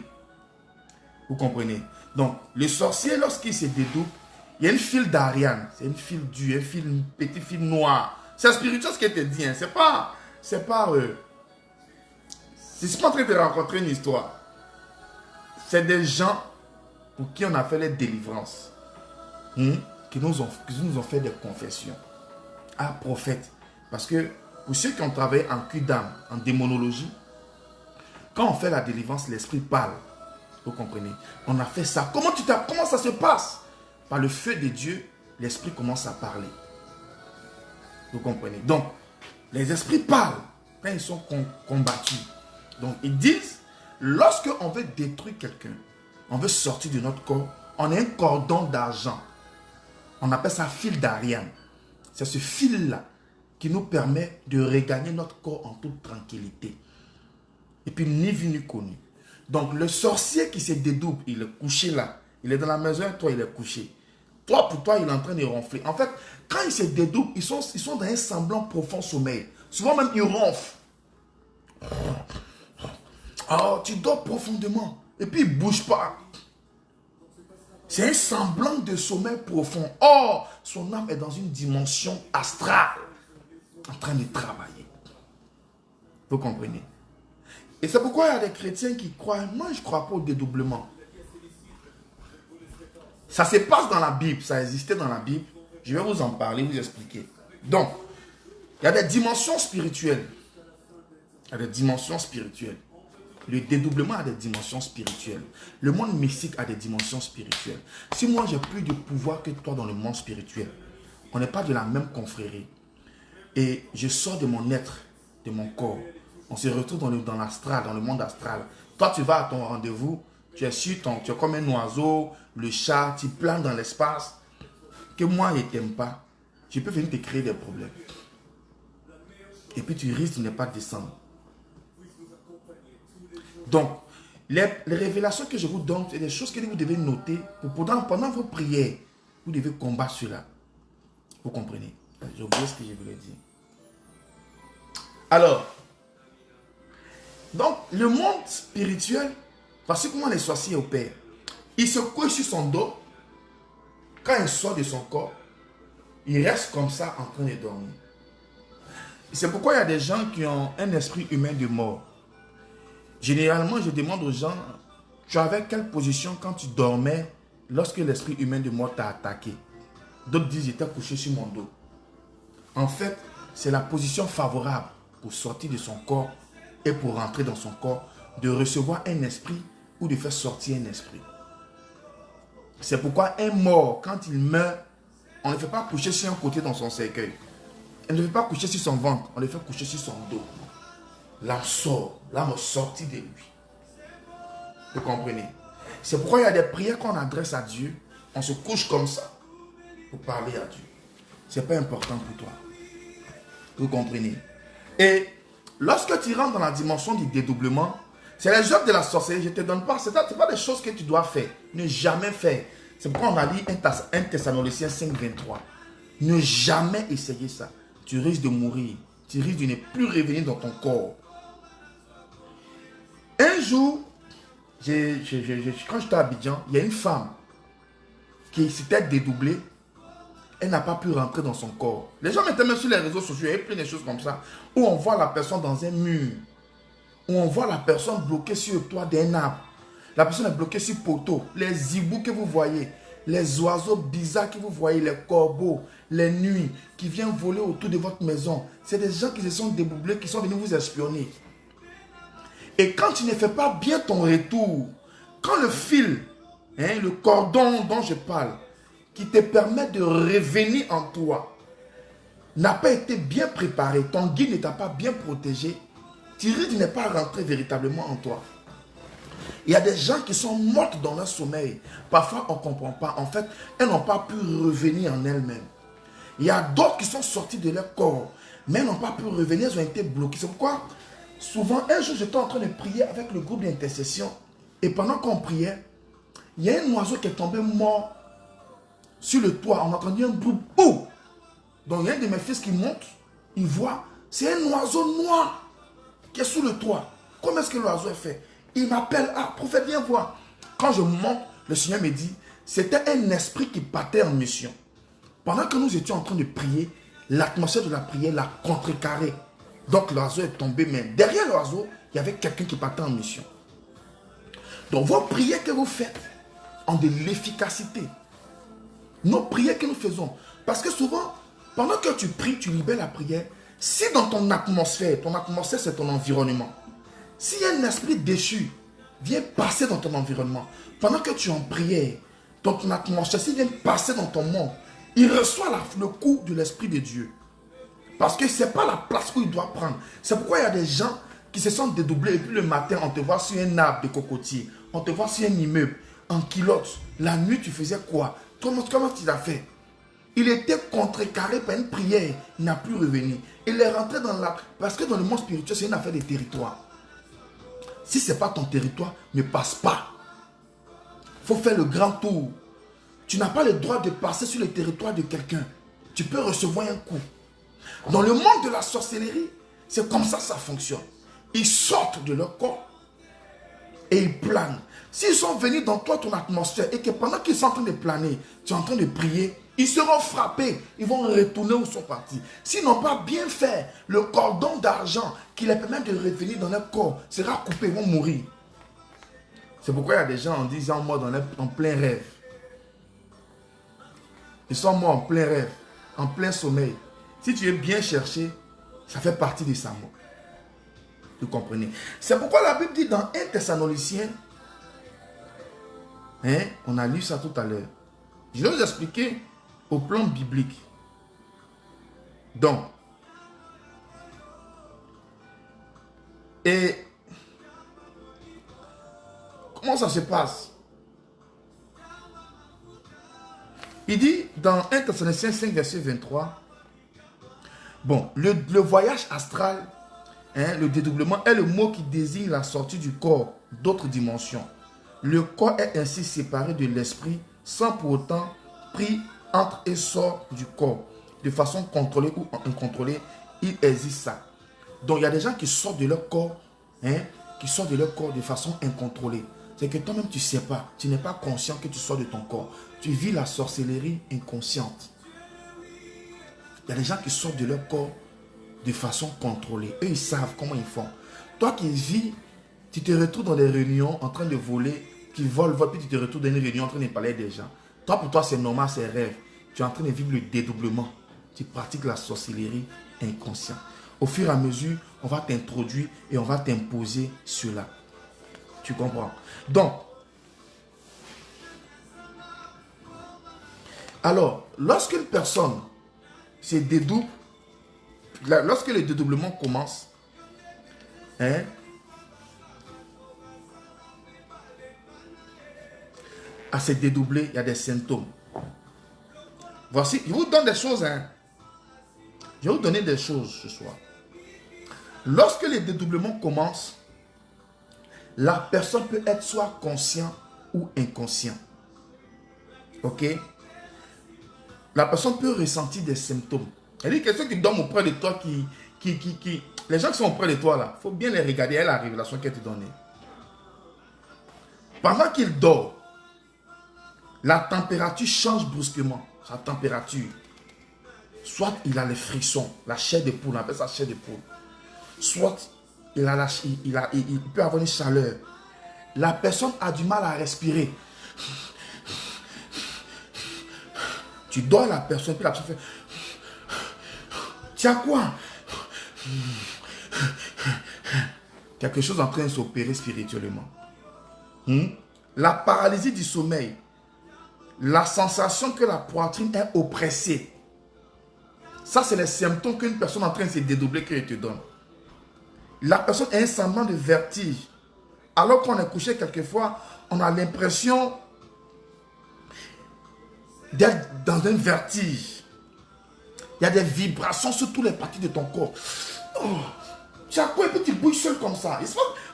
Speaker 1: Vous comprenez? Donc, le sorcier, lorsqu'il se dédouble, il y a une fil d'Ariane. C'est une fil dure, un petit fil noir. C'est spirituel ce qu'il te dit. Hein. C'est pas en train de rencontrer une histoire. C'est des gens pour qui on a fait les délivrances. Qui nous ont fait des confessions. Ah, prophète. Parce que pour ceux qui ont travaillé en cul d'âme, en démonologie, quand on fait la délivrance, l'esprit parle. Vous comprenez? On a fait ça. Comment ça se passe? Par le feu de Dieu, l'esprit commence à parler. Vous comprenez? Donc, les esprits parlent quand ils sont combattus. Donc, ils disent, lorsque on veut détruire quelqu'un, on veut sortir de notre corps, on a un cordon d'argent. On appelle ça fil d'Ariane. C'est ce fil-là qui nous permet de regagner notre corps en toute tranquillité. Et puis, ni vu ni connu. Donc, le sorcier qui se dédouble, il est couché là. Il est dans la maison et toi, il est couché. Toi, pour toi, il est en train de ronfler. En fait, quand il se dédouble, ils sont dans un semblant profond sommeil. Souvent même, ils ronflent. Oh, tu dors profondément. Et puis, il ne bouge pas. C'est un semblant de sommeil profond. Or, son âme est dans une dimension astrale. En train de travailler. Vous comprenez? Et c'est pourquoi il y a des chrétiens qui croient. Moi, je ne crois pas au dédoublement. Ça se passe dans la Bible. Ça existait dans la Bible. Je vais vous en parler, vous expliquer. Donc, il y a des dimensions spirituelles. Il y a des dimensions spirituelles. Le dédoublement a des dimensions spirituelles. Le monde mystique a des dimensions spirituelles. Si moi, j'ai plus de pouvoir que toi dans le monde spirituel, on n'est pas de la même confrérie. Et je sors de mon être, de mon corps. On se retrouve dans l'astral, dans le monde astral. Toi, tu vas à ton rendez-vous, tu es comme un oiseau, le chat, tu planes dans l'espace. Que moi, je ne t'aime pas, je peux venir te créer des problèmes. Et puis, tu risques de ne pas descendre. Donc, les révélations que je vous donne, c'est des choses que vous devez noter. Pendant vos prières, vous devez combattre cela. Vous comprenez? J'ai oublié ce que je voulais dire. Alors, donc, le monde spirituel, parce que comment les sorciers opèrent, il se couche sur son dos. Quand il sort de son corps, il reste comme ça en train de dormir. C'est pourquoi il y a des gens qui ont un esprit humain de mort. Généralement, je demande aux gens, tu avais quelle position quand tu dormais lorsque l'esprit humain de mort t'a attaqué? D'autres disent, j'étais couché sur mon dos. En fait, c'est la position favorable pour sortir de son corps et pour rentrer dans son corps, de recevoir un esprit ou de faire sortir un esprit. C'est pourquoi un mort, quand il meurt, on ne le fait pas coucher sur un côté dans son cercueil. On ne le fait pas coucher sur son ventre, on le fait coucher sur son dos. L'âme sort, l'âme est sortie de lui. Vous comprenez? C'est pourquoi il y a des prières qu'on adresse à Dieu. On se couche comme ça pour parler à Dieu. Ce n'est pas important pour toi. Vous comprenez? Et lorsque tu rentres dans la dimension du dédoublement, c'est les œuvres de la sorcellerie. Je ne te donne pas. Ce n'est pas des choses que tu dois faire. Ne jamais faire. C'est pourquoi on a dit 1 Thessaloniciens 5, 23. Ne jamais essayer ça. Tu risques de mourir. Tu risques de ne plus revenir dans ton corps. Un jour, quand j'étais à Abidjan, il y a une femme qui s'était dédoublée. Elle n'a pas pu rentrer dans son corps. Les gens mettaient même sur les réseaux sociaux, il y a plein de choses comme ça, où on voit la personne dans un mur, où on voit la personne bloquée sur le toit d'un arbre. La personne est bloquée sur poteau. Les hiboux que vous voyez, les oiseaux bizarres que vous voyez, les corbeaux, les nuits qui viennent voler autour de votre maison. C'est des gens qui se sont dédoublés, qui sont venus vous espionner. Et quand tu ne fais pas bien ton retour, quand le fil, le cordon dont je parle, qui te permet de revenir en toi, n'a pas été bien préparé, ton guide ne t'a pas bien protégé, tu risques de ne pas rentrer véritablement en toi. Il y a des gens qui sont morts dans leur sommeil. Parfois, on ne comprend pas. En fait, elles n'ont pas pu revenir en elles-mêmes. Il y a d'autres qui sont sortis de leur corps, mais elles n'ont pas pu revenir, elles ont été bloquées. C'est pourquoi, souvent, un jour, j'étais en train de prier avec le groupe d'intercession. Et pendant qu'on priait, il y a un oiseau qui est tombé mort sur le toit. On a entendu un bruit. Boum! Donc il y a un de mes fils qui monte, il voit, c'est un oiseau noir qui est sous le toit. Comment est-ce que l'oiseau est fait? Il m'appelle, ah, prophète, viens voir. Quand je monte, le Seigneur me dit, c'était un esprit qui partait en mission. Pendant que nous étions en train de prier, l'atmosphère de la prière l'a contrecarré. Donc l'oiseau est tombé, mais derrière l'oiseau, il y avait quelqu'un qui partait en mission. Donc vos prières que vous faites ont de l'efficacité. Nos prières que nous faisons. Parce que souvent, pendant que tu pries, tu libères la prière. Si dans ton atmosphère c'est ton environnement. Si un esprit déchu vient passer dans ton environnement, pendant que tu es en prière, dans ton atmosphère, s'il vient passer dans ton monde, il reçoit le coup de l'Esprit de Dieu. Parce que ce n'est pas la place où il doit prendre. C'est pourquoi il y a des gens qui se sont dédoublés et puis le matin, on te voit sur un arbre de cocotier, on te voit sur un immeuble, en culotte. La nuit, tu faisais quoi? Comment tu l'as fait? Il était contrecarré par une prière, il n'a plus revenu. Il est rentré dans la... Parce que dans le monde spirituel, c'est une affaire de territoire. Si ce n'est pas ton territoire, ne passe pas. Il faut faire le grand tour. Tu n'as pas le droit de passer sur le territoire de quelqu'un. Tu peux recevoir un coup. Dans le monde de la sorcellerie, c'est comme ça ça fonctionne. Ils sortent de leur corps et ils planent. S'ils sont venus dans toi, ton atmosphère, et que pendant qu'ils sont en train de planer, tu es en train de prier, ils seront frappés. Ils vont retourner où ils sont partis. S'ils n'ont pas bien fait, le cordon d'argent qui les permet de revenir dans leur corps sera coupé, ils vont mourir. C'est pourquoi il y a des gens en disant morts en plein rêve. Ils sont morts en plein rêve, en plein sommeil. Si tu es bien cherché, ça fait partie de sa mort. Vous comprenez? C'est pourquoi la Bible dit dans 1 Thessaloniciens, on a lu ça tout à l'heure. Je vais vous expliquer au plan biblique. Donc, et comment ça se passe? Il dit dans 1 Thessaloniciens 5, verset 23, bon, le voyage astral, le dédoublement est le mot qui désigne la sortie du corps d'autres dimensions. Le corps est ainsi séparé de l'esprit sans pour autant pris entre et sort du corps. De façon contrôlée ou incontrôlée, il existe ça. Donc il y a des gens qui sortent de leur corps, qui sortent de leur corps de façon incontrôlée. C'est que toi-même tu ne sais pas, tu n'es pas conscient que tu sors de ton corps. Tu vis la sorcellerie inconsciente. Il y a des gens qui sortent de leur corps de façon contrôlée. Eux, ils savent comment ils font. Toi qui vis, tu te retrouves dans des réunions en train de voler, qui volent, puis tu te retrouves dans une réunion en train de parler des gens. Toi, pour toi, c'est normal, c'est rêve. Tu es en train de vivre le dédoublement. Tu pratiques la sorcellerie inconsciente. Au fur et à mesure, on va t'introduire et on va t'imposer cela. Tu comprends? Donc, alors, lorsqu'une personne se dédouble, lorsque le dédoublement commence, à se dédoubler, il y a des symptômes. Voici, je vous donne des choses. Je vais vous donner des choses ce soir. Lorsque le dédoublement commence, la personne peut être soit conscient ou inconscient. Ok? La personne peut ressentir des symptômes. Il y a des questions qui dorment auprès de toi les gens qui sont auprès de toi là, il faut bien les regarder, elle la révélation qu'elle te donne. Pendant qu'il dort, la température change brusquement. Sa température. Soit il a les frissons, la chair de poule, on appelle ça chair de poule. Soit il peut avoir une chaleur. La personne a du mal à respirer. Tu dors la personne, puis la personne fait... Tu as quoi? Quelque chose en train de s'opérer spirituellement. La paralysie du sommeil. La sensation que la poitrine est oppressée. Ça, c'est les symptômes qu'une personne en train de se dédoubler qu'elle te donne. La personne a un semblant de vertige. Alors qu'on est couché quelquefois, on a l'impression d'être dans un vertige. Il y a des vibrations sur toutes les parties de ton corps. Oh, tu as quoi et puis tu bouges seul comme ça.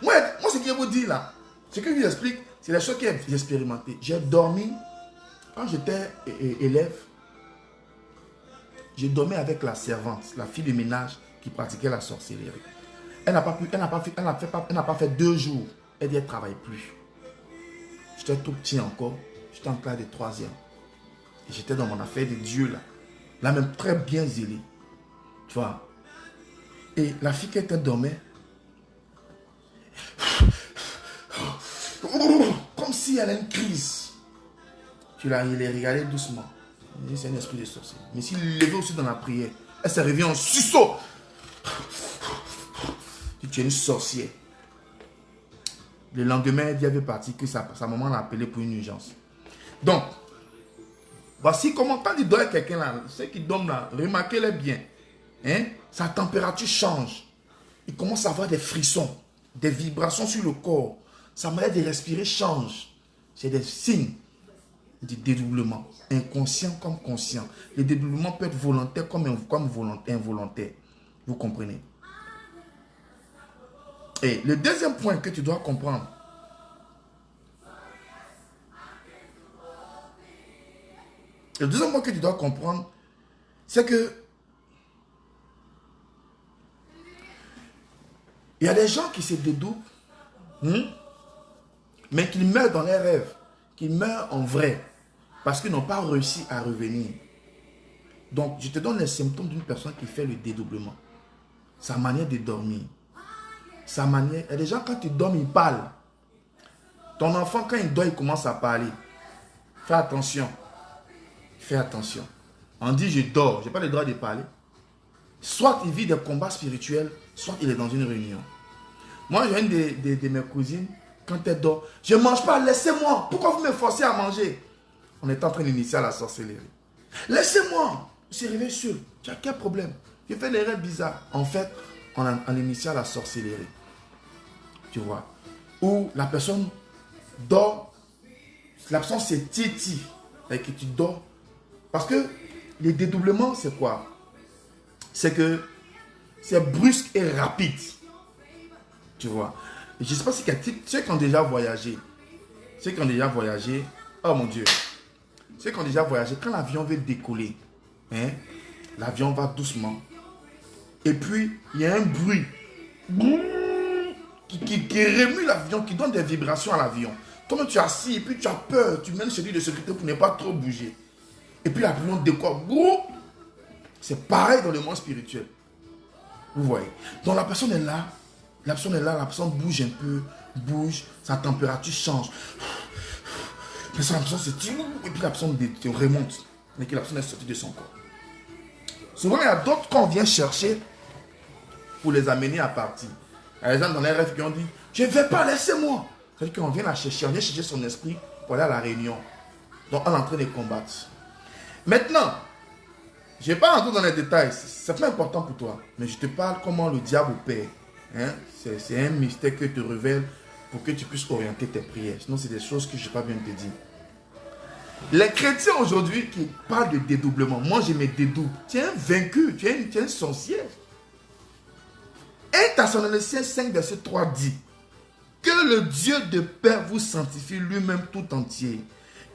Speaker 1: Moi, ce que je vous dis là, ce que je vous explique, C'est la chose que j'ai expérimenté. J'ai dormi, quand j'étais élève, j'ai dormi avec la servante, la fille de ménage qui pratiquait la sorcellerie. Elle n'a pas fait 2 jours. Elle dit qu'elle ne travaille plus. J'étais tout petit encore. J'étais en classe de 3e. Et j'étais dans mon affaire de Dieu là. Là même très bien zélé. Tu vois. Et la fille qui était dormait, comme si elle a une crise. Tu l'as regardé doucement. C'est un esprit de sorcier. Mais s'il levait aussi dans la prière, elle s'est réveillée en sursaut. Tu es une sorcière. Le lendemain, elle avait parti que sa maman l'a appelé pour une urgence. Donc, voici comment quand il dort avec quelqu'un là, ceux qui dorment là, remarquez-le bien. Hein? Sa température change. Il commence à avoir des frissons, des vibrations sur le corps. Sa manière de respirer change. C'est des signes du dédoublement. Inconscient comme conscient. Le dédoublement peut être volontaire comme involontaire. Vous comprenez? Et le deuxième point que tu dois comprendre, c'est que il y a des gens qui se dédoublent, mais qui meurent dans les rêves, qui meurent en vrai, parce qu'ils n'ont pas réussi à revenir. Donc, je te donne les symptômes d'une personne qui fait le dédoublement. Sa manière de dormir. Sa manière. Il y a des gens, quand ils dorment, ils parlent. Ton enfant, quand il dort, il commence à parler. Fais attention. Fais attention. On dit, je dors. Je n'ai pas le droit de parler. Soit il vit des combats spirituels, soit il est dans une réunion. Moi, j'ai une de mes cousines, quand elle dort, je ne mange pas, laissez-moi. Pourquoi vous me forcez à manger? On est en train d'initier la sorcellerie. Laissez-moi. Je suis réveillé seul. Tu as quel problème? J'ai fait des rêves bizarres. En fait, on initie la sorcellerie. Tu vois. Où la personne dort, la personne se titille. Et que tu dors. Parce que les dédoublements, c'est quoi? C'est que c'est brusque et rapide. Tu vois. Et je ne sais pas si ceux qui ont déjà voyagé, oh mon Dieu, ceux qui ont déjà voyagé, quand l'avion veut décoller, hein, l'avion va doucement. Et puis, il y a un bruit qui remue l'avion, qui donne des vibrations à l'avion. Toi, tu es assis et puis tu as peur. Tu mènes celui de sécurité pour ne pas trop bouger. Et puis l'avion décolle. C'est pareil dans le monde spirituel. Vous voyez. Donc la personne est là. La personne bouge un peu. Bouge. Sa température change. La personne se tire. Et puis la personne remonte. Mais que la personne est sortie de son corps. Souvent, il y a d'autres qu'on vient chercher pour les amener à partir. Il y a des gens dans les rêves qui ont dit, je ne vais pas, laissez-moi. C'est-à-dire qu'on vient la chercher, on vient chercher son esprit pour aller à la réunion. Donc, on est en train de combattre. Maintenant, je ne vais pas rentrer dans les détails, c'est pas important pour toi. Mais je te parle comment le diable opère. Hein? C'est un mystère que te révèle pour que tu puisses orienter tes prières. Sinon, c'est des choses que je n'ai pas bien te dire. Les chrétiens aujourd'hui qui parlent de dédoublement, moi je me dédouble. Tu es un vaincu, tu es un sorcier. 1 Thessaloniciens 5, verset 3 dit que le Dieu de paix vous sanctifie lui-même tout entier.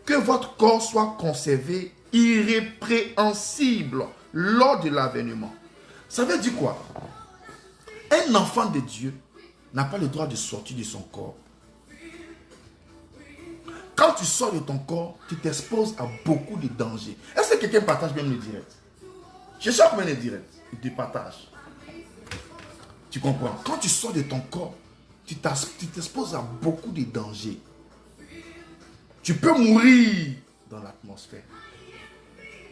Speaker 1: Que votre corps soit conservé irrépréhensible lors de l'avènement. Ça veut dire quoi? Un enfant de Dieu n'a pas le droit de sortir de son corps. Quand tu sors de ton corps, tu t'exposes à beaucoup de dangers. Est-ce que quelqu'un partage même le direct? Je sais combien de directs. Tu partages. Tu comprends? Quand tu sors de ton corps, tu t'exposes à beaucoup de dangers. Tu peux mourir dans l'atmosphère.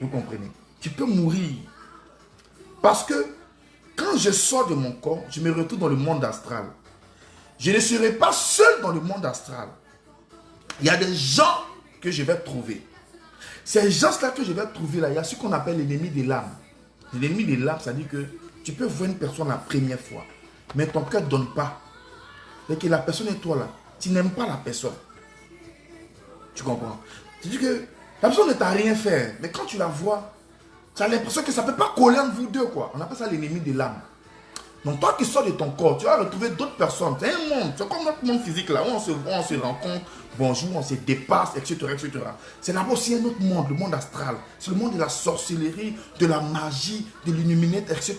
Speaker 1: Vous comprenez? Tu peux mourir. Parce que quand je sors de mon corps, je me retrouve dans le monde astral. Je ne serai pas seul dans le monde astral. Il y a des gens que je vais trouver. Ces gens-là que je vais trouver là, il y a ce qu'on appelle l'ennemi de l'âme. L'ennemi de l'âme, ça dit que tu peux voir une personne la première fois, mais ton cœur ne donne pas. Et que la personne est toi là, tu n'aimes pas la personne. Tu comprends? C'est-à-dire que la personne ne t'a rien fait, mais quand tu la vois, tu as l'impression que ça ne peut pas coller entre vous deux, quoi. On appelle ça l'ennemi de l'âme. Donc toi qui sors de ton corps, tu vas retrouver d'autres personnes. C'est un monde, c'est comme notre monde physique là, où on se voit, on se rencontre, bonjour, on se dépasse, etc. etc. C'est là-bas aussi un autre monde, le monde astral. C'est le monde de la sorcellerie, de la magie, de l'illuminate, etc.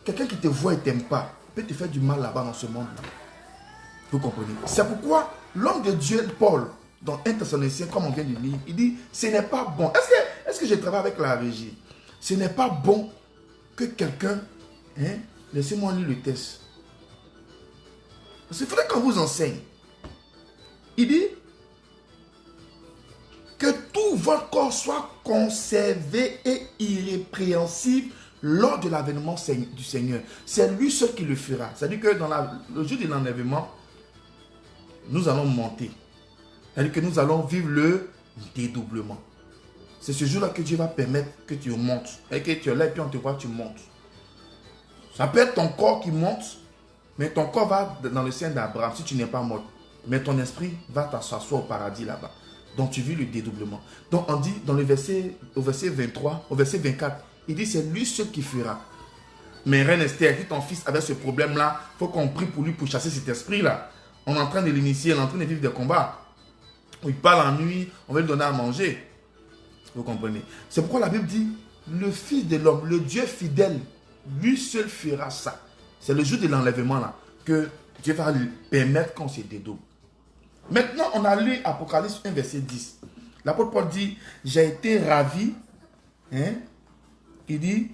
Speaker 1: Quelqu'un qui te voit et t'aime pas peut te faire du mal là-bas dans ce monde-là. Vous comprenez? C'est pourquoi l'homme de Dieu, Paul, dans 1 Thessaloniciens, comme on vient de lire, il dit, ce n'est pas bon. Est-ce que je travaille avec la régie? Ce n'est pas bon que quelqu'un... Hein? Laissez-moi lire le texte. Parce qu'il faudrait qu'on vous enseigne. Il dit que tout votre corps soit conservé et irrépréhensible lors de l'avènement du Seigneur. C'est lui seul qui le fera. C'est-à-dire que dans le jour de l'enlèvement, nous allons monter. C'est-à-dire que nous allons vivre le dédoublement. C'est ce jour-là que Dieu va permettre que tu montes. Et que tu es là et puis on te voit, tu montes. Ça peut être ton corps qui monte, mais ton corps va dans le sein d'Abraham si tu n'es pas mort. Mais ton esprit va t'asseoir au paradis là-bas. Donc tu vis le dédoublement. Donc on dit dans le au verset 23, au verset 24, il dit c'est lui seul qui fera. Mais reine Esther, si ton fils avait ce problème-là, il faut qu'on prie pour lui pour chasser cet esprit-là. On est en train de l'initier, on est en train de vivre des combats. Il parle en nuit, on va lui donner à manger. Vous comprenez? C'est pourquoi la Bible dit, le Fils de l'homme, le Dieu fidèle, lui seul fera ça. C'est le jour de l'enlèvement là que Dieu va lui permettre qu'on se dédouble. Maintenant, on a lu Apocalypse 1, verset 10. L'apôtre Paul dit, j'ai été ravi. Hein? Il dit,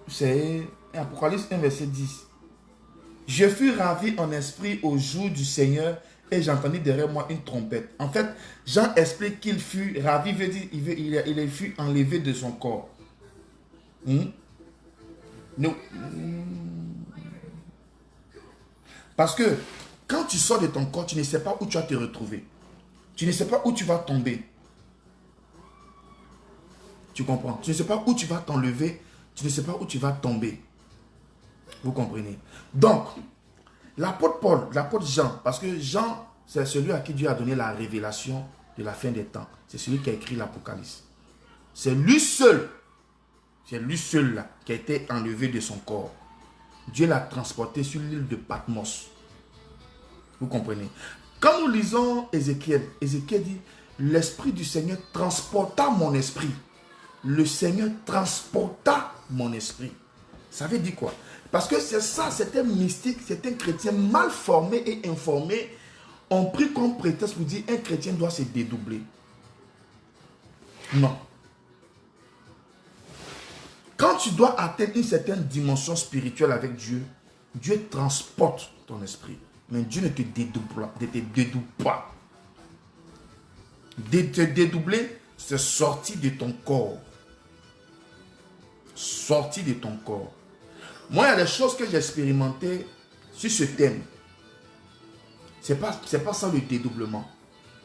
Speaker 1: c'est Apocalypse 1, verset 10. Je fus ravi en esprit au jour du Seigneur et j'entendis derrière moi une trompette. En fait, Jean explique qu'il fut ravi, veut dire il fut enlevé de son corps. Parce que quand tu sors de ton corps, tu ne sais pas où tu vas te retrouver. Tu ne sais pas où tu vas tomber. Tu comprends? Tu ne sais pas où tu vas t'enlever. Tu ne sais pas où tu vas tomber. Vous comprenez? Donc, l'apôtre Paul, l'apôtre Jean, parce que Jean, c'est celui à qui Dieu a donné la révélation de la fin des temps. C'est celui qui a écrit l'Apocalypse. C'est lui seul là, qui a été enlevé de son corps. Dieu l'a transporté sur l'île de Patmos. Vous comprenez? Quand nous lisons Ézéchiel, Ézéchiel dit, l'Esprit du Seigneur transporta mon esprit. Le Seigneur transporta mon esprit. Ça veut dire quoi? Parce que c'est ça, certains mystiques, certains chrétiens mal formés et informés ont pris comme prétexte pour dire un chrétien doit se dédoubler. Non. Quand tu dois atteindre une certaine dimension spirituelle avec Dieu, Dieu transporte ton esprit. Mais Dieu ne te dédouble pas. Te dédoubler, c'est sortir de ton corps. Sortir de ton corps. Moi, il y a des choses que j'ai expérimentées sur ce thème. C'est pas ça le dédoublement.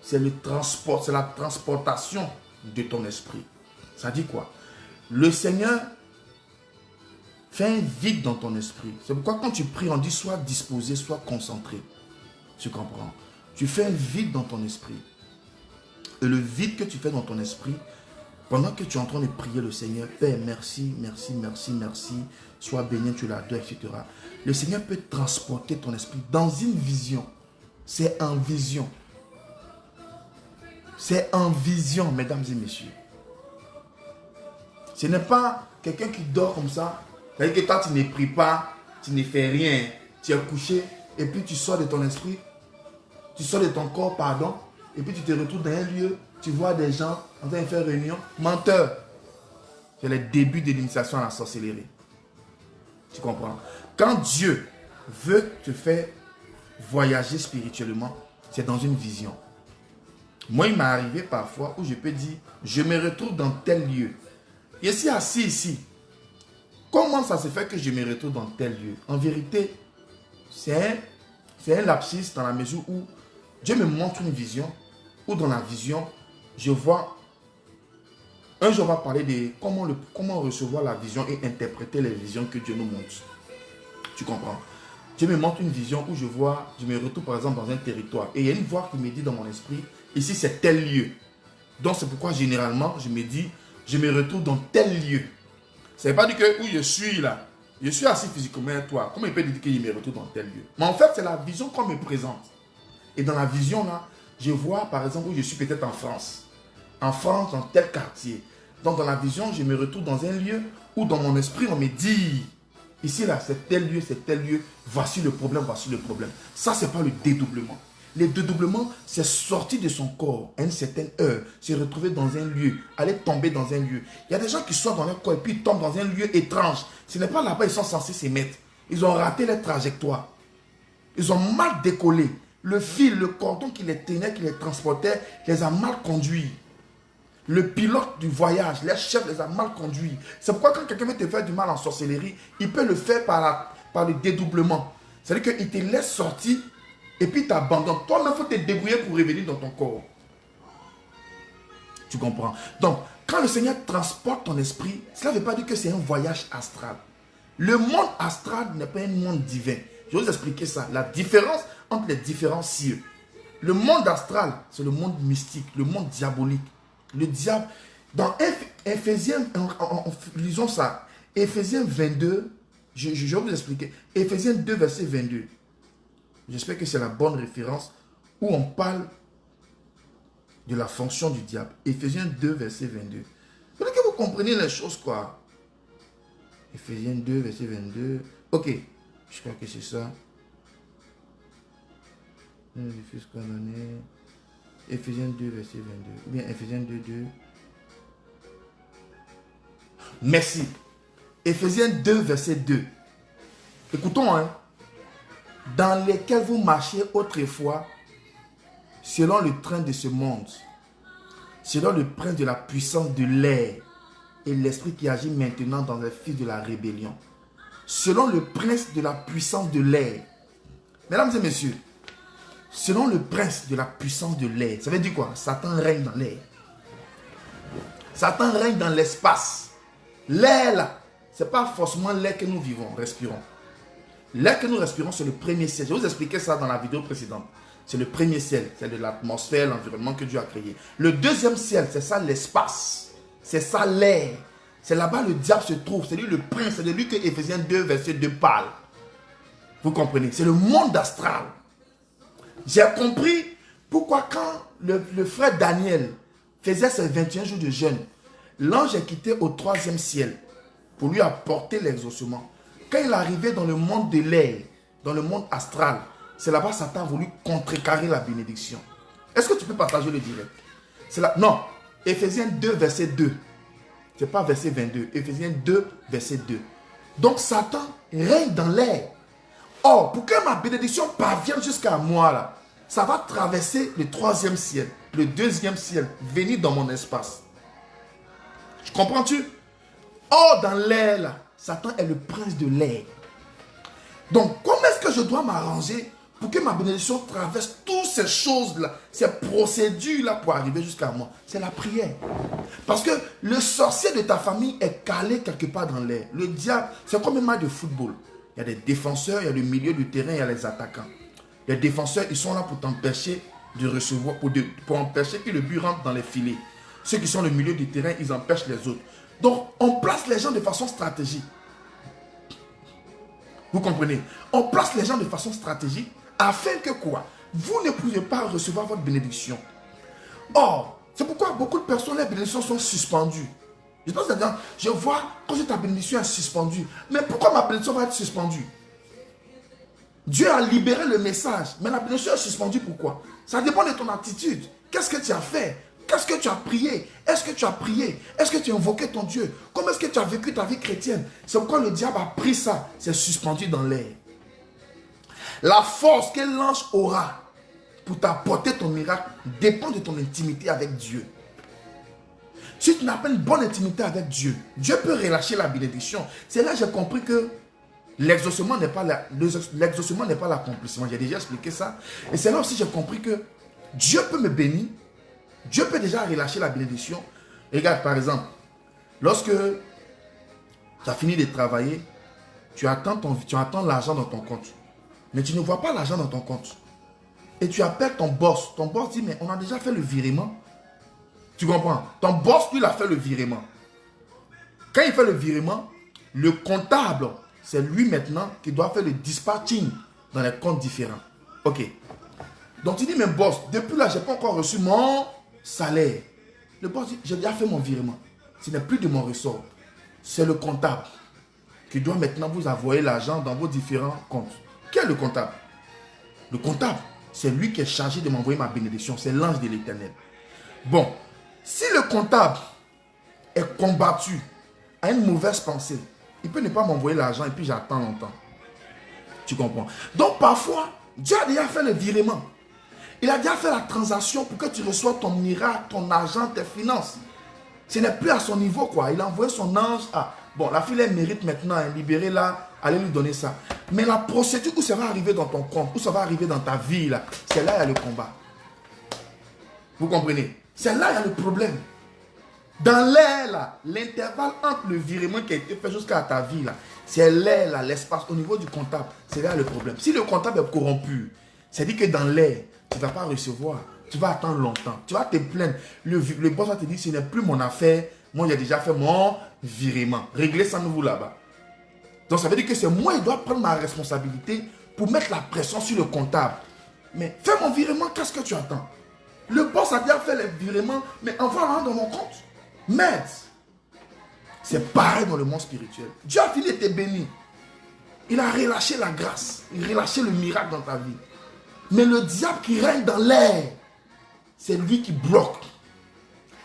Speaker 1: C'est le transport, c'est la transportation de ton esprit. Ça dit quoi? Le Seigneur fait un vide dans ton esprit. C'est pourquoi quand tu pries, on dit sois disposé, sois concentré. Tu comprends? Tu fais un vide dans ton esprit. Et le vide que tu fais dans ton esprit, pendant que tu es en train de prier le Seigneur, Père, merci, merci, merci, merci, sois béni, tu l'adores, etc. Le Seigneur peut transporter ton esprit dans une vision. C'est en vision. C'est en vision, mesdames et messieurs. Ce n'est pas quelqu'un qui dort comme ça. C'est-à-dire que toi, tu ne pries pas, tu ne fais rien. Tu es couché et puis tu sors de ton esprit. Tu sors de ton corps, pardon. Et puis tu te retrouves dans un lieu. Tu vois des gens en train de faire réunion. Menteur. C'est le début de l'initiation à la sorcellerie. Tu comprends? Quand Dieu veut te faire voyager spirituellement, c'est dans une vision. Moi, il m'est arrivé parfois où je peux dire, je me retrouve dans tel lieu. Je suis assis ici. Comment ça se fait que je me retrouve dans tel lieu? En vérité, c'est un lapsus dans la mesure où Dieu me montre une vision, ou dans la vision, je vois, un jour on va parler de comment recevoir la vision et interpréter les visions que Dieu nous montre. Tu comprends? Dieu me montre une vision où je me retrouve par exemple dans un territoire. Et il y a une voix qui me dit dans mon esprit, ici c'est tel lieu. Donc c'est pourquoi généralement je me dis, je me retrouve dans tel lieu. Ça ne veut pas dire que où je suis là, Je suis assis physiquement avec toi. Comment il peut dire qu'il me retrouve dans tel lieu? Mais en fait, c'est la vision qu'on me présente. Et dans la vision, là, je vois, par exemple, où je suis peut-être en France. En France, dans tel quartier. Donc, dans la vision, je me retrouve dans un lieu où, dans mon esprit, on me dit, ici, là, c'est tel lieu, voici le problème, voici le problème. Ça, c'est pas le dédoublement. Le dédoublement, c'est sortir de son corps à une certaine heure, se retrouver dans un lieu, aller tomber dans un lieu. Il y a des gens qui sont dans leur corps et puis ils tombent dans un lieu étrange. Ce n'est pas là-bas ils sont censés se mettre. Ils ont raté leur trajectoire. Ils ont mal décollé. Le fil, le cordon qui les tenait, qui les transportait, les a mal conduits. Le pilote du voyage, les chefs les a mal conduits. C'est pourquoi quand quelqu'un veut te faire du mal en sorcellerie, il peut le faire par le dédoublement. C'est-à-dire qu'il te laisse sortir et puis t'abandonne. Toi-même, il faut te débrouiller pour revenir dans ton corps. Tu comprends? Donc, quand le Seigneur transporte ton esprit, cela ne veut pas dire que c'est un voyage astral. Le monde astral n'est pas un monde divin. Je vais vous expliquer ça. La différence entre les différents cieux. Le monde astral, c'est le monde mystique, le monde diabolique. Le diable, dans Éphésiens, lisons ça. Éphésiens 22, je vais vous expliquer. Éphésiens 2, verset 22. J'espère que c'est la bonne référence où on parle de la fonction du diable. Éphésiens 2, verset 22. Il faudrait que vous compreniez les choses, quoi. Éphésiens 2, verset 22. Ok, je crois que c'est ça. Éphésiens 2, verset 22. Ou bien Éphésiens 2, 2. Merci. Éphésiens 2, verset 2. Écoutons, hein. Dans lesquels vous marchiez autrefois, selon le train de ce monde, selon le prince de la puissance de l'air et l'esprit qui agit maintenant dans les fils de la rébellion, selon le prince de la puissance de l'air. Mesdames et messieurs, selon le prince de la puissance de l'air, ça veut dire quoi? Satan règne dans l'air. Satan règne dans l'espace. L'air là, ce n'est pas forcément l'air que nous vivons, respirons. L'air que nous respirons, c'est le premier ciel. Je vais vous expliquer ça dans la vidéo précédente. C'est le premier ciel. C'est de l'atmosphère, l'environnement que Dieu a créé. Le deuxième ciel, c'est ça l'espace. C'est ça l'air. C'est là-bas le diable se trouve. C'est lui le prince. C'est de lui que Éphésiens 2, verset 2 parle. Vous comprenez? C'est le monde astral. J'ai compris pourquoi quand le frère Daniel faisait ses 21 jours de jeûne, l'ange est quitté au troisième ciel pour lui apporter l'exaucement. Quand il arrivait dans le monde de l'air, dans le monde astral, c'est là-bas que Satan a voulu contrecarrer la bénédiction. Est-ce que tu peux partager le direct? Non, Éphésiens 2, verset 2. Ce n'est pas verset 22. Éphésiens 2, verset 2. Donc Satan règne dans l'air. Or, pour que ma bénédiction parvienne jusqu'à moi, là, ça va traverser le troisième ciel, le deuxième ciel, venir dans mon espace. Comprends-tu? Or, dans l'air, là, Satan est le prince de l'air. Donc, comment est-ce que je dois m'arranger pour que ma bénédiction traverse toutes ces choses-là, ces procédures-là pour arriver jusqu'à moi? C'est la prière. Parce que le sorcier de ta famille est calé quelque part dans l'air. Le diable, c'est comme un match de football. Il y a des défenseurs, il y a le milieu du terrain, il y a les attaquants. Les défenseurs, ils sont là pour t'empêcher de recevoir, pour empêcher que le but rentre dans les filets. Ceux qui sont le milieu du terrain, ils empêchent les autres. Donc, on place les gens de façon stratégique. Vous comprenez? On place les gens de façon stratégique afin que quoi? Vous ne pouvez pas recevoir votre bénédiction. Or, c'est pourquoi beaucoup de personnes, les bénédictions sont suspendues. Je pense que je vois quand ta bénédiction est suspendue. Mais pourquoi ma bénédiction va être suspendue? Dieu a libéré le message, mais la bénédiction est suspendue. Pourquoi? Ça dépend de ton attitude. Qu'est-ce que tu as fait? Qu'est-ce que tu as prié? Est-ce que tu as prié? Est-ce que tu as invoqué ton Dieu? Comment est-ce que tu as vécu ta vie chrétienne? C'est pourquoi le diable a pris ça. C'est suspendu dans l'air. La force que l'ange aura pour t'apporter ton miracle dépend de ton intimité avec Dieu. Si tu n'as pas une bonne intimité avec Dieu, Dieu peut relâcher la bénédiction. C'est là que j'ai compris que l'exaucement n'est pas l'accomplissement. J'ai déjà expliqué ça. Et c'est là aussi que j'ai compris que Dieu peut me bénir. Dieu peut déjà relâcher la bénédiction. Regarde, par exemple, lorsque tu as fini de travailler, tu attends l'argent dans ton compte. Mais tu ne vois pas l'argent dans ton compte. Et tu appelles ton boss. Ton boss dit, mais on a déjà fait le virement. Tu comprends? Ton boss, lui, il a fait le virement. Quand il fait le virement, le comptable, c'est lui maintenant qui doit faire le dispatching dans les comptes différents. Ok. Donc tu dis, mais boss, depuis là, je n'ai pas encore reçu mon salaire. Le boss dit, j'ai déjà fait mon virement. Ce n'est plus de mon ressort. C'est le comptable qui doit maintenant vous envoyer l'argent dans vos différents comptes. Qui est le comptable? Le comptable, c'est lui qui est chargé de m'envoyer ma bénédiction. C'est l'ange de l'Éternel. Bon, si le comptable est combattu à une mauvaise pensée, il peut ne pas m'envoyer l'argent et puis j'attends longtemps. Tu comprends? Donc parfois, Dieu a déjà fait le virement. Il a déjà fait la transaction pour que tu reçoives ton miracle, ton argent, tes finances. Ce n'est plus à son niveau, quoi. Il a envoyé son ange à... Bon, la fille, elle mérite maintenant, libérer là, allez lui donner ça. Mais la procédure où ça va arriver dans ton compte, où ça va arriver dans ta vie, là, c'est là il y a le combat. Vous comprenez? C'est là il y a le problème. Dans l'air, là, l'intervalle entre le virement qui a été fait jusqu'à ta vie, là, c'est l'air, là, l'espace, au niveau du comptable. C'est là le problème. Si le comptable est corrompu, c'est-à-dire que dans l'air, tu ne vas pas recevoir. Tu vas attendre longtemps. Tu vas te plaindre. Le boss va te dire, ce n'est plus mon affaire. Moi, j'ai déjà fait mon virement. Réglez ça nouveau là-bas. Donc, ça veut dire que c'est moi qui dois prendre ma responsabilité pour mettre la pression sur le comptable. Mais fais mon virement, qu'est-ce que tu attends? Le boss a déjà fait le virement, mais envoie-le dans mon compte. Mais, c'est pareil dans le monde spirituel. Dieu a fini de te bénir. Il a relâché la grâce. Il a relâché le miracle dans ta vie. Mais le diable qui règne dans l'air, c'est lui qui bloque.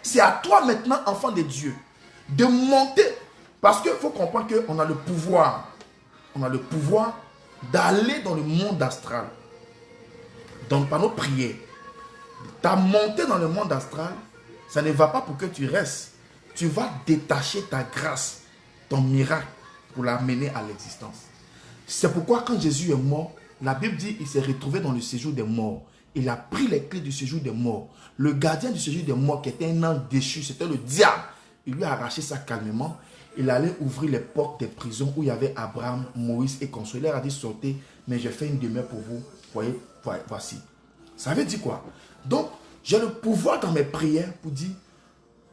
Speaker 1: C'est à toi maintenant, enfant de Dieu, de monter. Parce qu'il faut comprendre qu'on a le pouvoir. On a le pouvoir d'aller dans le monde astral. Donc par nos prières. Ta montée dans le monde astral, ça ne va pas pour que tu restes. Tu vas détacher ta grâce, ton miracle, pour l'amener à l'existence. C'est pourquoi quand Jésus est mort, la Bible dit qu'il s'est retrouvé dans le séjour des morts. Il a pris les clés du séjour des morts. Le gardien du séjour des morts, qui était un ange déchu, c'était le diable. Il lui a arraché ça calmement. Il allait ouvrir les portes des prisons où il y avait Abraham, Moïse et consorts. Il leur a dit, sortez, mais j'ai fait une demeure pour vous. Voyez, voici. Ça veut dire quoi? Donc, j'ai le pouvoir dans mes prières pour dire,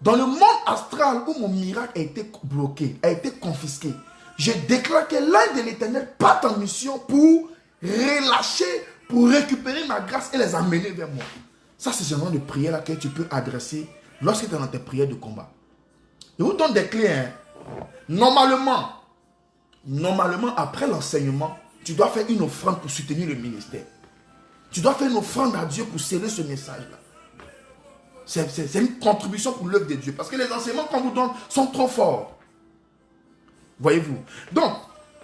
Speaker 1: dans le monde astral où mon miracle a été bloqué, a été confisqué, je déclare que l'ange de l'Éternel part en mission pour relâcher, pour récupérer ma grâce et les amener vers moi. Ça, c'est ce genre de prière là que tu peux adresser lorsque tu es dans tes prières de combat. Je vous donne des clés. Hein. Normalement, après l'enseignement, tu dois faire une offrande pour soutenir le ministère. Tu dois faire une offrande à Dieu pour sceller ce message-là. C'est une contribution pour l'œuvre de Dieu. Parce que les enseignements qu'on vous donne sont trop forts. Voyez-vous. Donc,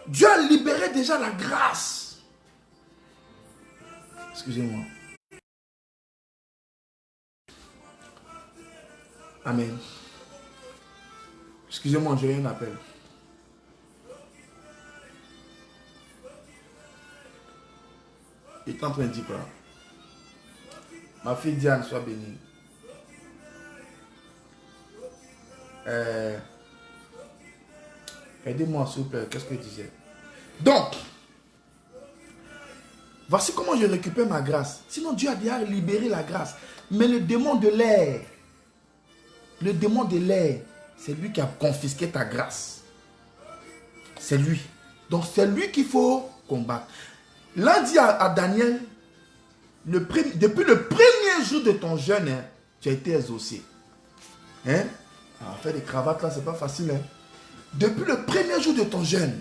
Speaker 1: Dieu a libéré déjà la grâce. Excusez-moi. Amen. Excusez-moi, j'ai eu un appel. Il est en train de dire quoi? Ma fille Diane, sois bénie. Aidez-moi s'il vous plaît, qu'est-ce que je disais? Donc, voici comment je récupère ma grâce. Sinon Dieu a déjà libéré la grâce. Mais le démon de l'air, c'est lui qui a confisqué ta grâce. C'est lui. Donc c'est lui qu'il faut combattre. L'un dit à Daniel, depuis le premier jour de ton jeûne, hein, tu as été exaucé. Hein? Alors, faire des cravates là, c'est pas facile. Hein? Depuis le premier jour de ton jeûne,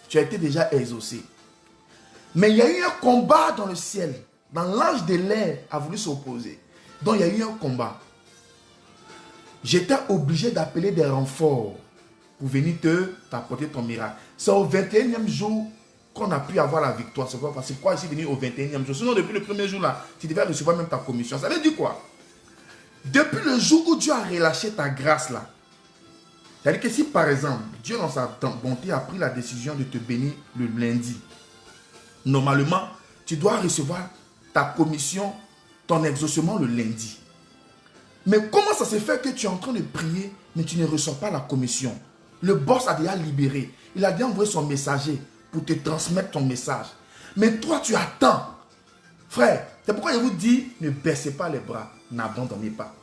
Speaker 1: tu as été déjà exaucé. Mais il y a eu un combat dans le ciel. Dans l'ange de l'air a voulu s'opposer. Donc il y a eu un combat. J'étais obligé d'appeler des renforts pour venir t'apporter ton miracle. C'est au 21e jour qu'on a pu avoir la victoire. C'est quoi ici venir au 21e jour? Sinon, depuis le premier jour là, tu devais recevoir même ta commission. Ça veut dire quoi? Depuis le jour où Dieu a relâché ta grâce là, c'est-à-dire que si par exemple, Dieu dans sa bonté a pris la décision de te bénir le lundi, normalement, tu dois recevoir ta commission, ton exaucement le lundi. Mais comment ça se fait que tu es en train de prier, mais tu ne reçois pas la commission? Le boss a déjà libéré. Il a déjà envoyé son messager pour te transmettre ton message. Mais toi, tu attends. Frère, c'est pourquoi je vous dis, ne baissez pas les bras, n'abandonnez pas.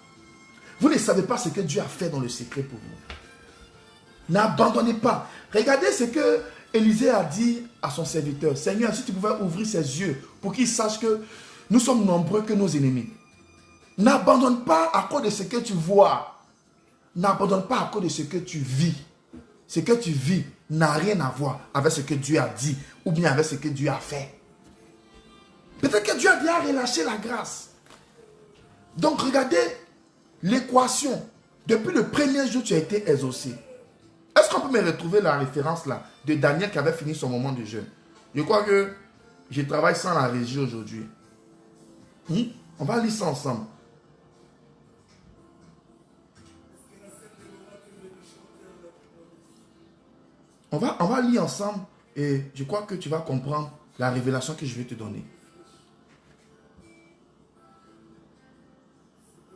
Speaker 1: Vous ne savez pas ce que Dieu a fait dans le secret pour vous. N'abandonnez pas. Regardez ce que Élisée a dit à son serviteur, Seigneur, si tu pouvais ouvrir ses yeux pour qu'il sache que nous sommes nombreux que nos ennemis. N'abandonne pas à cause de ce que tu vois. N'abandonne pas à cause de ce que tu vis. Ce que tu vis n'a rien à voir avec ce que Dieu a dit ou bien avec ce que Dieu a fait. Peut-être que Dieu a déjà relâché la grâce. Donc regardez l'équation. Depuis le premier jour, tu as été exaucé. Est-ce qu'on peut me retrouver la référence là de Daniel qui avait fini son moment de jeûne? Je crois que je travaille sans la régie aujourd'hui. On va lire ça ensemble. On va lire ensemble et je crois que tu vas comprendre la révélation que je vais te donner.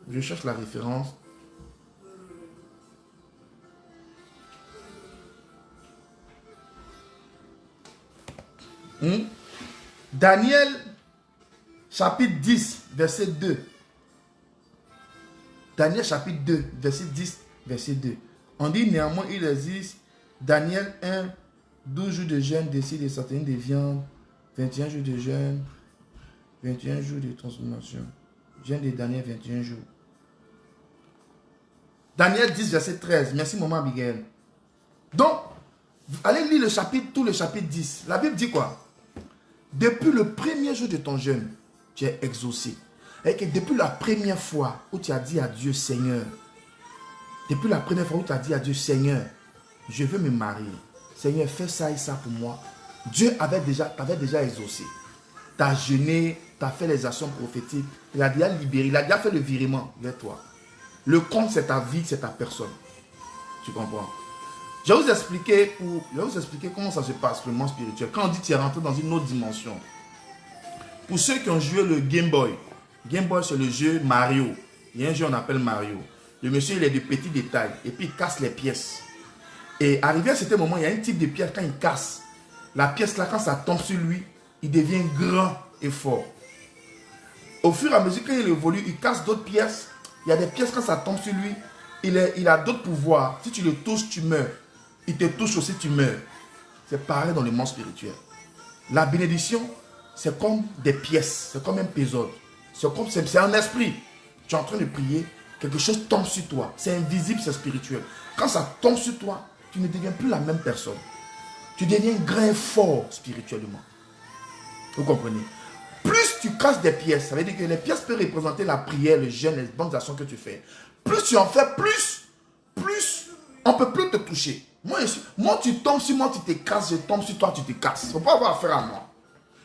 Speaker 1: Je cherche la référence. Daniel, chapitre 10, verset 2. Daniel, chapitre 2, verset 10, verset 2. On dit néanmoins, il existe Daniel 1, 12 jours de jeûne, décide de s'abstenir des viandes, 21 jours de jeûne, 21 jours de transformation. Jeûne de Daniel, 21 jours. Daniel 10, verset 13. Merci, maman Abigail. Donc, allez lire le chapitre, tout le chapitre 10. La Bible dit quoi? Depuis le premier jour de ton jeûne, tu es exaucé. Et que depuis la première fois où tu as dit à Dieu, Seigneur, depuis la première fois où tu as dit à Dieu, Seigneur, je veux me marier. Seigneur, fais ça et ça pour moi. Dieu t'avait déjà exaucé. Tu as jeûné, tu as fait les actions prophétiques. Il a déjà libéré, il a déjà fait le virement vers toi. Le compte, c'est ta vie, c'est ta personne. Tu comprends? Je vais vous expliquer comment ça se passe, le monde spirituel. Quand on dit que tu es rentré dans une autre dimension. Pour ceux qui ont joué le Game Boy, c'est le jeu Mario. Il y a un jeu qu'on appelle Mario. Le monsieur, il est de petits détails. Et puis, il casse les pièces. Et arrivé à certain moment, il y a un type de pièce, quand il casse, la pièce là, quand ça tombe sur lui, il devient grand et fort. Au fur et à mesure qu'il évolue, il casse d'autres pièces. Il y a des pièces, quand ça tombe sur lui, il a d'autres pouvoirs. Si tu le touches, tu meurs. Il te touche aussi, tu meurs. C'est pareil dans le monde spirituel. La bénédiction, c'est comme des pièces. C'est comme un puzzle. C'est un esprit. Tu es en train de prier, quelque chose tombe sur toi. C'est invisible, c'est spirituel. Quand ça tombe sur toi, tu ne deviens plus la même personne. Tu deviens grand et fort spirituellement. Vous comprenez? Plus tu casses des pièces, ça veut dire que les pièces peuvent représenter la prière, le jeûne, les bonnes actions que tu fais. Plus tu en fais, plus on ne peut plus te toucher. Moi, tu tombes sur moi, tu te casses, je tombe sur toi, tu te casses. Il ne faut pas avoir affaire à moi.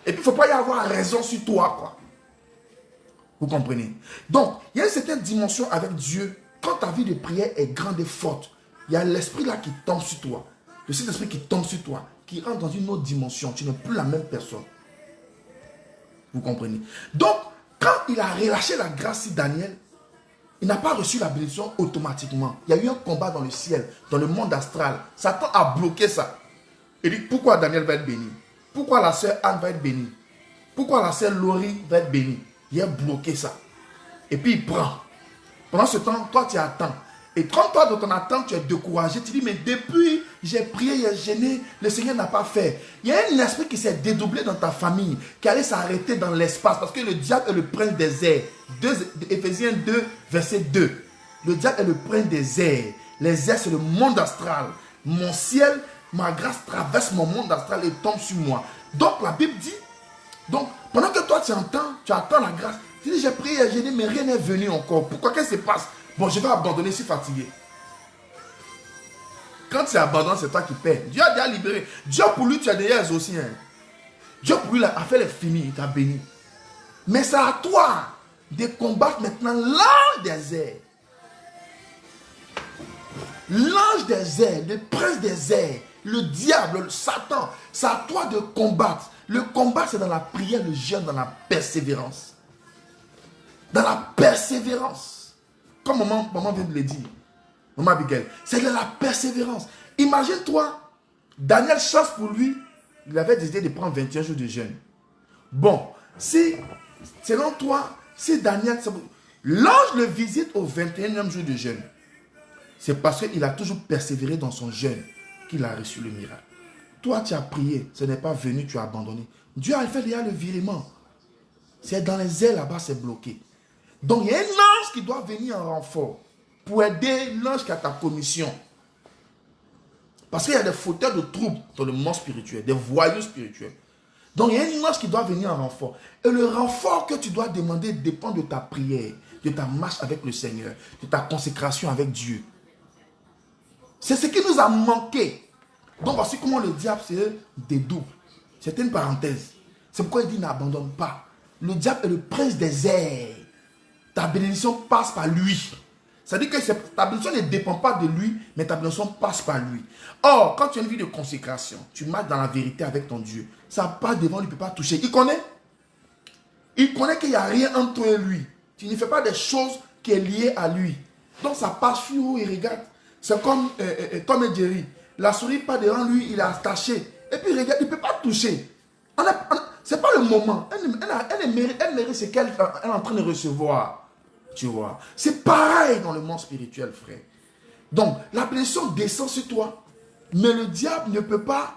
Speaker 1: Et puis, il ne faut pas y avoir raison sur toi, quoi. Vous comprenez? Donc, il y a une certaine dimension avec Dieu. Quand ta vie de prière est grande et forte, il y a l'esprit là qui tombe sur toi. Le Saint-Esprit qui tombe sur toi, qui rentre dans une autre dimension. Tu n'es plus la même personne. Vous comprenez? Donc, quand il a relâché la grâce sur Daniel, il n'a pas reçu la bénédiction automatiquement. Il y a eu un combat dans le ciel, dans le monde astral. Satan a bloqué ça. Il dit, pourquoi Daniel va être béni? Pourquoi la sœur Anne va être bénie? Pourquoi la sœur Laurie va être bénie? Il a bloqué ça. Et puis il prend. Pendant ce temps, toi tu attends. Et quand toi dans ton attente, tu es découragé, tu dis, mais depuis j'ai prié, j'ai gêné, le Seigneur n'a pas fait. Il y a un esprit qui s'est dédoublé dans ta famille, qui allait s'arrêter dans l'espace, parce que le diable est le prince des airs. Éphésiens 2, verset 2. Le diable est le prince des airs. Les airs, c'est le monde astral. Mon ciel, ma grâce traverse mon monde astral et tombe sur moi. Donc la Bible dit, donc pendant que toi tu attends la grâce, tu dis, j'ai prié, j'ai gêné, mais rien n'est venu encore. Pourquoi? Qu'est-ce qui se passe? Bon, je vais abandonner, je suis fatigué. Quand tu abandonnes, c'est toi qui perds. Dieu a déjà libéré. Dieu pour lui, tu as déjà exaucé. Hein. Dieu pour lui, a fait les finis, il t'a béni. Mais c'est à toi de combattre maintenant l'ange des airs. L'ange des airs, le prince des airs, le diable, le Satan. C'est à toi de combattre. Le combat, c'est dans la prière, le jeûne, dans la persévérance. Dans la persévérance. Comme maman vient de le dire, maman Abigail, c'est de la persévérance. Imagine-toi, Daniel chasse pour lui, il avait décidé de prendre 21 jours de jeûne. Bon, si, selon toi, si Daniel, l'ange le visite au 21e jour de jeûne, c'est parce qu'il a toujours persévéré dans son jeûne qu'il a reçu le miracle. Toi, tu as prié, ce n'est pas venu, tu as abandonné. Dieu a fait déjà le virement. C'est dans les airs là-bas, c'est bloqué. Donc, il y a un ange qui doit venir en renfort pour aider l'ange qui a ta commission. Parce qu'il y a des fauteurs de troubles dans le monde spirituel, des voyous spirituels. Donc, il y a un ange qui doit venir en renfort. Et le renfort que tu dois demander dépend de ta prière, de ta marche avec le Seigneur, de ta consécration avec Dieu. C'est ce qui nous a manqué. Donc, voici comment le diable se dédouble. C'est une parenthèse. C'est pourquoi il dit n'abandonne pas. Le diable est le prince des airs. Ta bénédiction passe par lui. C'est-à-dire que ta bénédiction ne dépend pas de lui, mais ta bénédiction passe par lui. Or, quand tu as une vie de consécration, tu marches dans la vérité avec ton Dieu. Ça passe devant lui, il ne peut pas toucher. Il connaît. Il connaît qu'il n'y a rien entre toi et lui. Tu ne fais pas des choses qui sont liées à lui. Donc ça passe sur où il regarde. C'est comme Tom et Jerry. La souris pas devant lui, il est attaché. Et puis il regarde, il ne peut pas toucher. Ce n'est pas le moment. Elle mérite ce qu'elle est en train de recevoir. Tu vois. C'est pareil dans le monde spirituel, frère. Donc, la bénédiction descend sur toi. Mais le diable ne peut pas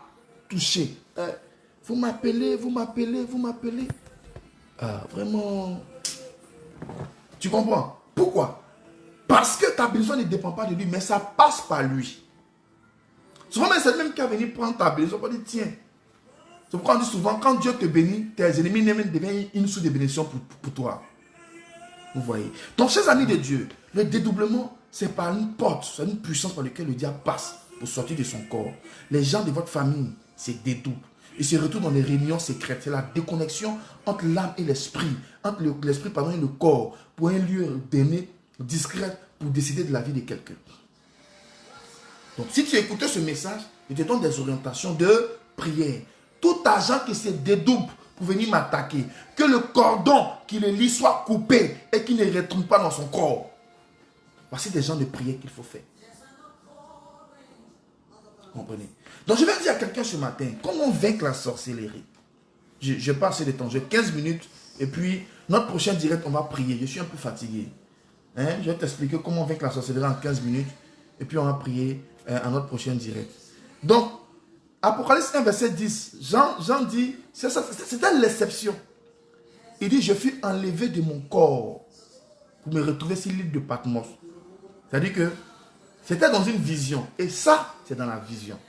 Speaker 1: toucher. Vous m'appelez, vous m'appelez, vous m'appelez. Vraiment. Tu comprends? Pourquoi? Parce que ta bénédiction ne dépend pas de lui, mais ça passe par lui. Souvent, c'est même qui a venu prendre ta bénédiction pour dire tiens. C'est pourquoi on dit souvent, quand Dieu te bénit, tes ennemis deviennent une source de bénédiction pour toi. Vous voyez. Donc, chers amis de Dieu, le dédoublement, c'est par une porte, c'est une puissance par laquelle le diable passe pour sortir de son corps. Les gens de votre famille se dédoublent. Ils se retrouvent dans les réunions secrètes. C'est la déconnexion entre l'âme et l'esprit, entre l'esprit et le corps, pour un lieu donné, discret, pour décider de la vie de quelqu'un. Donc, si tu écoutes ce message, je te donne des orientations de prière. Tout agent qui se dédouble pour venir m'attaquer, que le cordon qui le lie soit coupé et qu'il ne retourne pas dans son corps. Voici des gens de prière qu'il faut faire. Vous comprenez? Donc je vais dire à quelqu'un ce matin, comment vaincre la sorcellerie? Je passe de temps, j'ai 15 minutes et puis notre prochain direct, on va prier. Je suis un peu fatigué. Je vais t'expliquer comment vaincre la sorcellerie en 15 minutes et puis on va prier à notre prochain direct. Donc, Apocalypse 1, verset 10, Jean dit, c'était l'exception. Il dit, je fus enlevé de mon corps pour me retrouver sur l'île de Patmos. C'est-à-dire que c'était dans une vision. Et ça, c'est dans la vision.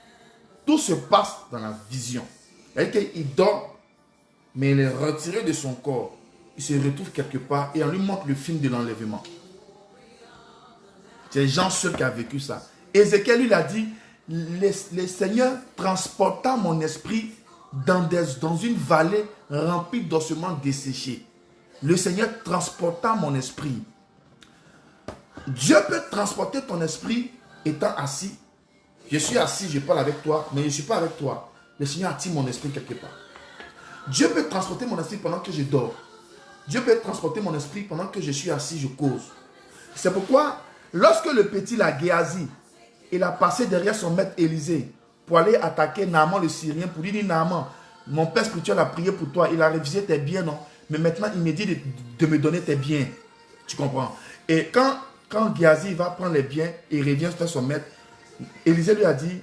Speaker 1: Tout se passe dans la vision. C'est-à-dire qu'il dort, mais il est retiré de son corps. Il se retrouve quelque part et on lui montre le film de l'enlèvement. C'est Jean seul qui a vécu ça. Ézéchiel lui a dit, le Seigneur transporta mon esprit dans une vallée remplie d'ossements desséchés. Le Seigneur transporta mon esprit. Dieu peut transporter ton esprit étant assis. Je suis assis, je parle avec toi, mais je ne suis pas avec toi. Le Seigneur attire mon esprit quelque part. Dieu peut transporter mon esprit pendant que je dors. Dieu peut transporter mon esprit pendant que je suis assis, je cause. C'est pourquoi, lorsque le petit, la Géasi, il a passé derrière son maître Élisée pour aller attaquer Naaman le Syrien, pour lui dire, Naaman, mon père spirituel a prié pour toi, il a révisé tes biens, non? Mais maintenant, il me dit de me donner tes biens. Tu comprends? Et quand Géasi va prendre les biens et revient faire son maître, Élisée lui a dit,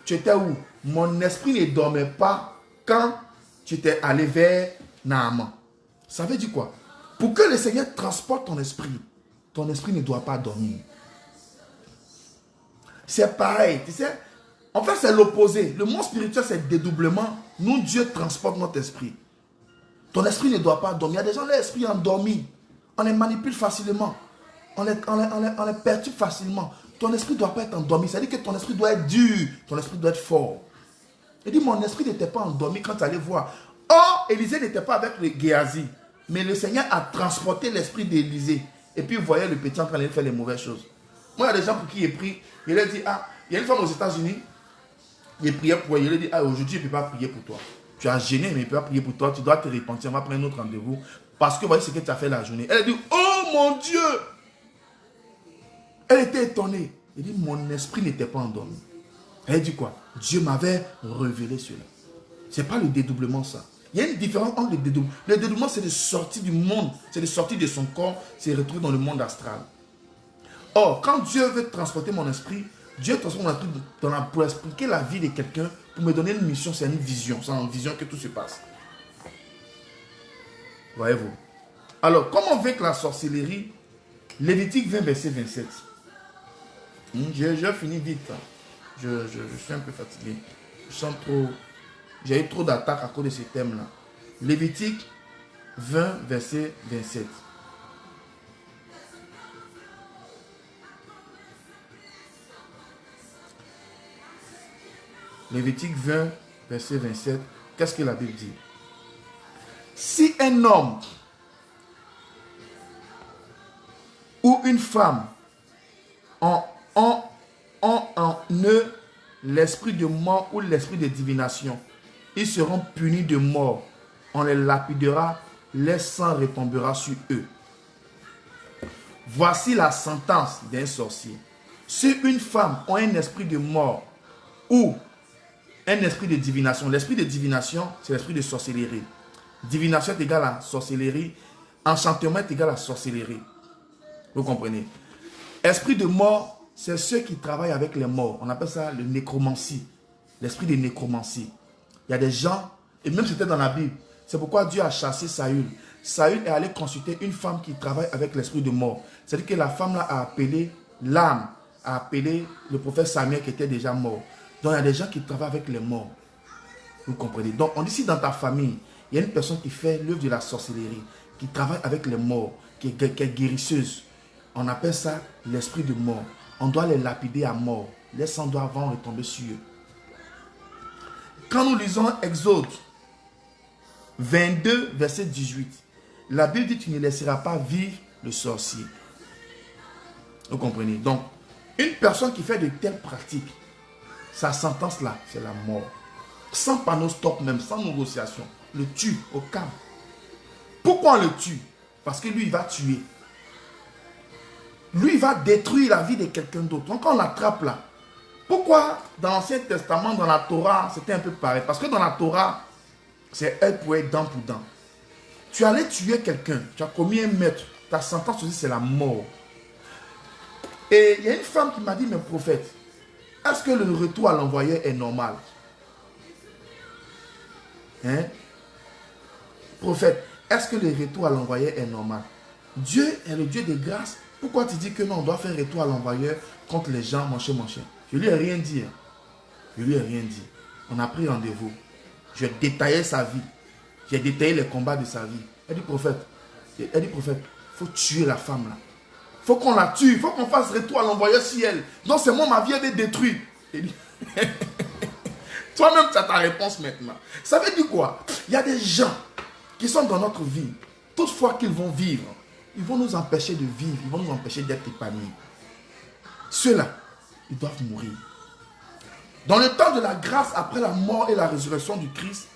Speaker 1: tu étais où? Mon esprit ne dormait pas quand tu étais allé vers Naaman. Ça veut dire quoi? Pour que le Seigneur transporte ton esprit ne doit pas dormir. C'est pareil, tu sais. En fait, c'est l'opposé. Le monde spirituel, c'est le dédoublement. Nous, Dieu transporte notre esprit. Ton esprit ne doit pas dormir. Il y a des gens, leur esprit est endormi. On les manipule facilement. On les perturbe facilement. Ton esprit ne doit pas être endormi. C'est-à-dire que ton esprit doit être dur. Ton esprit doit être fort. Il dit, mon esprit n'était pas endormi quand tu allais voir. Or, Élisée n'était pas avec le Géasi. Mais le Seigneur a transporté l'esprit d'Élisée. Et puis, il voyait le petit en train de faire les mauvaises choses. Moi, il y a des gens pour qui il prie. Il a dit, il y a une femme aux États-Unis. Il priait pour elle. Il a dit, aujourd'hui, je ne peux pas prier pour toi. Tu as gêné, mais je ne peux pas prier pour toi. Tu dois te repentir. On va prendre un autre rendez-vous. Parce que voyez ce que tu as fait la journée. Elle a dit, oh mon Dieu! Elle était étonnée. Elle dit, mon esprit n'était pas endormi. Elle a dit quoi? Dieu m'avait révélé cela. Ce n'est pas le dédoublement, ça. Il y a une différence entre le dédoublement. Le dédoublement, c'est de sortir du monde. C'est de sortir de son corps. C'est de retrouver dans le monde astral. Or, quand Dieu veut transporter mon esprit, Dieu transforme un truc pour expliquer la vie de quelqu'un, pour me donner une mission, c'est une vision. C'est en vision que tout se passe. Voyez-vous. Alors, comment vaincre la sorcellerie? Lévitique 20, verset 27. Je finis vite. Je suis un peu fatigué. Je sens trop... J'ai eu trop d'attaques à cause de ces thèmes-là. Lévitique 20, verset 27. Lévitique 20, verset 27. Qu'est-ce que la Bible dit? Si un homme ou une femme ont en eux l'esprit de mort ou l'esprit de divination, ils seront punis de mort. On les lapidera, leur sang retombera sur eux. Voici la sentence d'un sorcier. Si une femme a un esprit de mort ou un esprit de divination, l'esprit de divination, c'est l'esprit de sorcellerie. Divination est égal à sorcellerie. Enchantement est égal à sorcellerie. Vous comprenez? Esprit de mort, c'est ceux qui travaillent avec les morts. On appelle ça le nécromancie. L'esprit de nécromancie. Il y a des gens, et même c'était dans la Bible, c'est pourquoi Dieu a chassé Saül. Saül est allé consulter une femme qui travaille avec l'esprit de mort. C'est-à-dire que la femme là a appelé l'âme, a appelé le prophète Samuel qui était déjà mort. Donc il y a des gens qui travaillent avec les morts. Vous comprenez? Donc on dit si dans ta famille, il y a une personne qui fait l'œuvre de la sorcellerie, qui travaille avec les morts, qui est guérisseuse. On appelle ça l'esprit de mort. On doit les lapider à mort. Les sangs doivent retomber sur eux. Quand nous lisons Exode 22, verset 18, la Bible dit: tu ne laisseras pas vivre le sorcier. Vous comprenez? Donc, une personne qui fait de telles pratiques, sa sentence là, c'est la mort. Sans panneau stop même, sans négociation. Le tue au camp. Pourquoi on le tue? Parce que lui, il va tuer. Lui, il va détruire la vie de quelqu'un d'autre. Donc, quand on l'attrape là, pourquoi dans l'Ancien Testament, dans la Torah, c'était un peu pareil? Parce que dans la Torah, c'est œil pour œil, dent pour dent. Tu allais tuer quelqu'un, tu as commis un meurtre, ta sentence aussi, c'est la mort. Et il y a une femme qui m'a dit: mais prophète, est-ce que le retour à l'envoyeur est normal? Hein? Prophète, est-ce que le retour à l'envoyeur est normal? Dieu est le Dieu de grâce. Pourquoi tu dis que non, on doit faire retour à l'envoyeur contre les gens, mon cher? Je lui ai rien dit. Je lui ai rien dit. On a pris rendez-vous. Je détaillais sa vie. J'ai détaillé les combats de sa vie. Elle dit: prophète, il faut tuer la femme là. Il faut qu'on la tue. Il faut qu'on fasse retour à l'envoyeur si elle. Donc c'est moi, ma vie, elle est détruite. Toi-même, tu as ta réponse maintenant. Ça veut dire quoi? Il y a des gens qui sont dans notre vie. Toutefois qu'ils vont vivre, ils vont nous empêcher de vivre. Ils vont nous empêcher d'être épanouis. Ceux-là, ils doivent mourir. Dans le temps de la grâce, après la mort et la résurrection du Christ,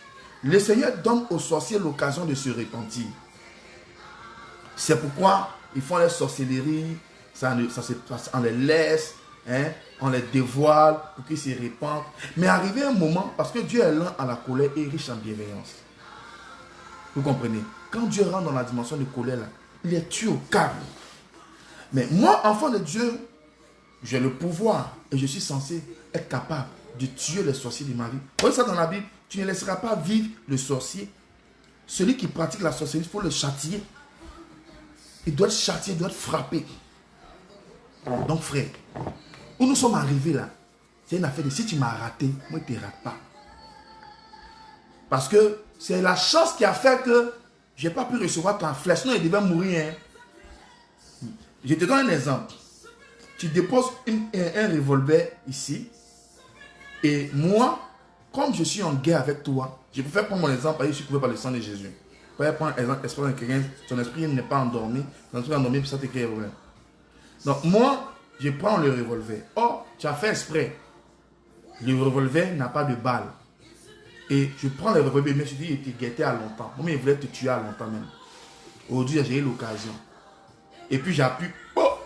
Speaker 1: le Seigneur donne aux sorciers l'occasion de se repentir. C'est pourquoi ils font les sorcelleries, on les laisse, hein, on les dévoile pour qu'ils se répandent. Mais arrivé un moment, parce que Dieu est lent à la colère et riche en bienveillance. Vous comprenez? Quand Dieu rentre dans la dimension de colère, là, il les tue au câble. Mais moi, enfant de Dieu, j'ai le pouvoir et je suis censé être capable de tuer les sorciers de ma vie. Vous voyez ça dans la Bible? Tu ne laisseras pas vivre le sorcier. Celui qui pratique la sorcellerie, il faut le châtier. Il doit être châtié, il doit être frappé. Donc frère, où nous sommes arrivés là, c'est une affaire de si tu m'as raté, moi je ne te rate pas. Parce que c'est la chance qui a fait que je n'ai pas pu recevoir ta flèche, sinon il devait mourir. Hein. Je te donne un exemple. Tu déposes un revolver ici. Et moi, comme je suis en guerre avec toi, je préfère prendre mon exemple parce que je suis couvert par le sang de Jésus. Je préfère prendre l'exemple de quelqu'un, son esprit n'est pas endormi, son esprit est endormi, puis ça t'écrit un revolver. Donc moi, je prends le revolver. Oh, tu as fait exprès. Le revolver n'a pas de balle. Et je prends le revolver, mais je dis, il était guetté à longtemps. Moi, il voulait te tuer à longtemps même. Aujourd'hui, j'ai eu l'occasion. Et puis j'appuie. Oh,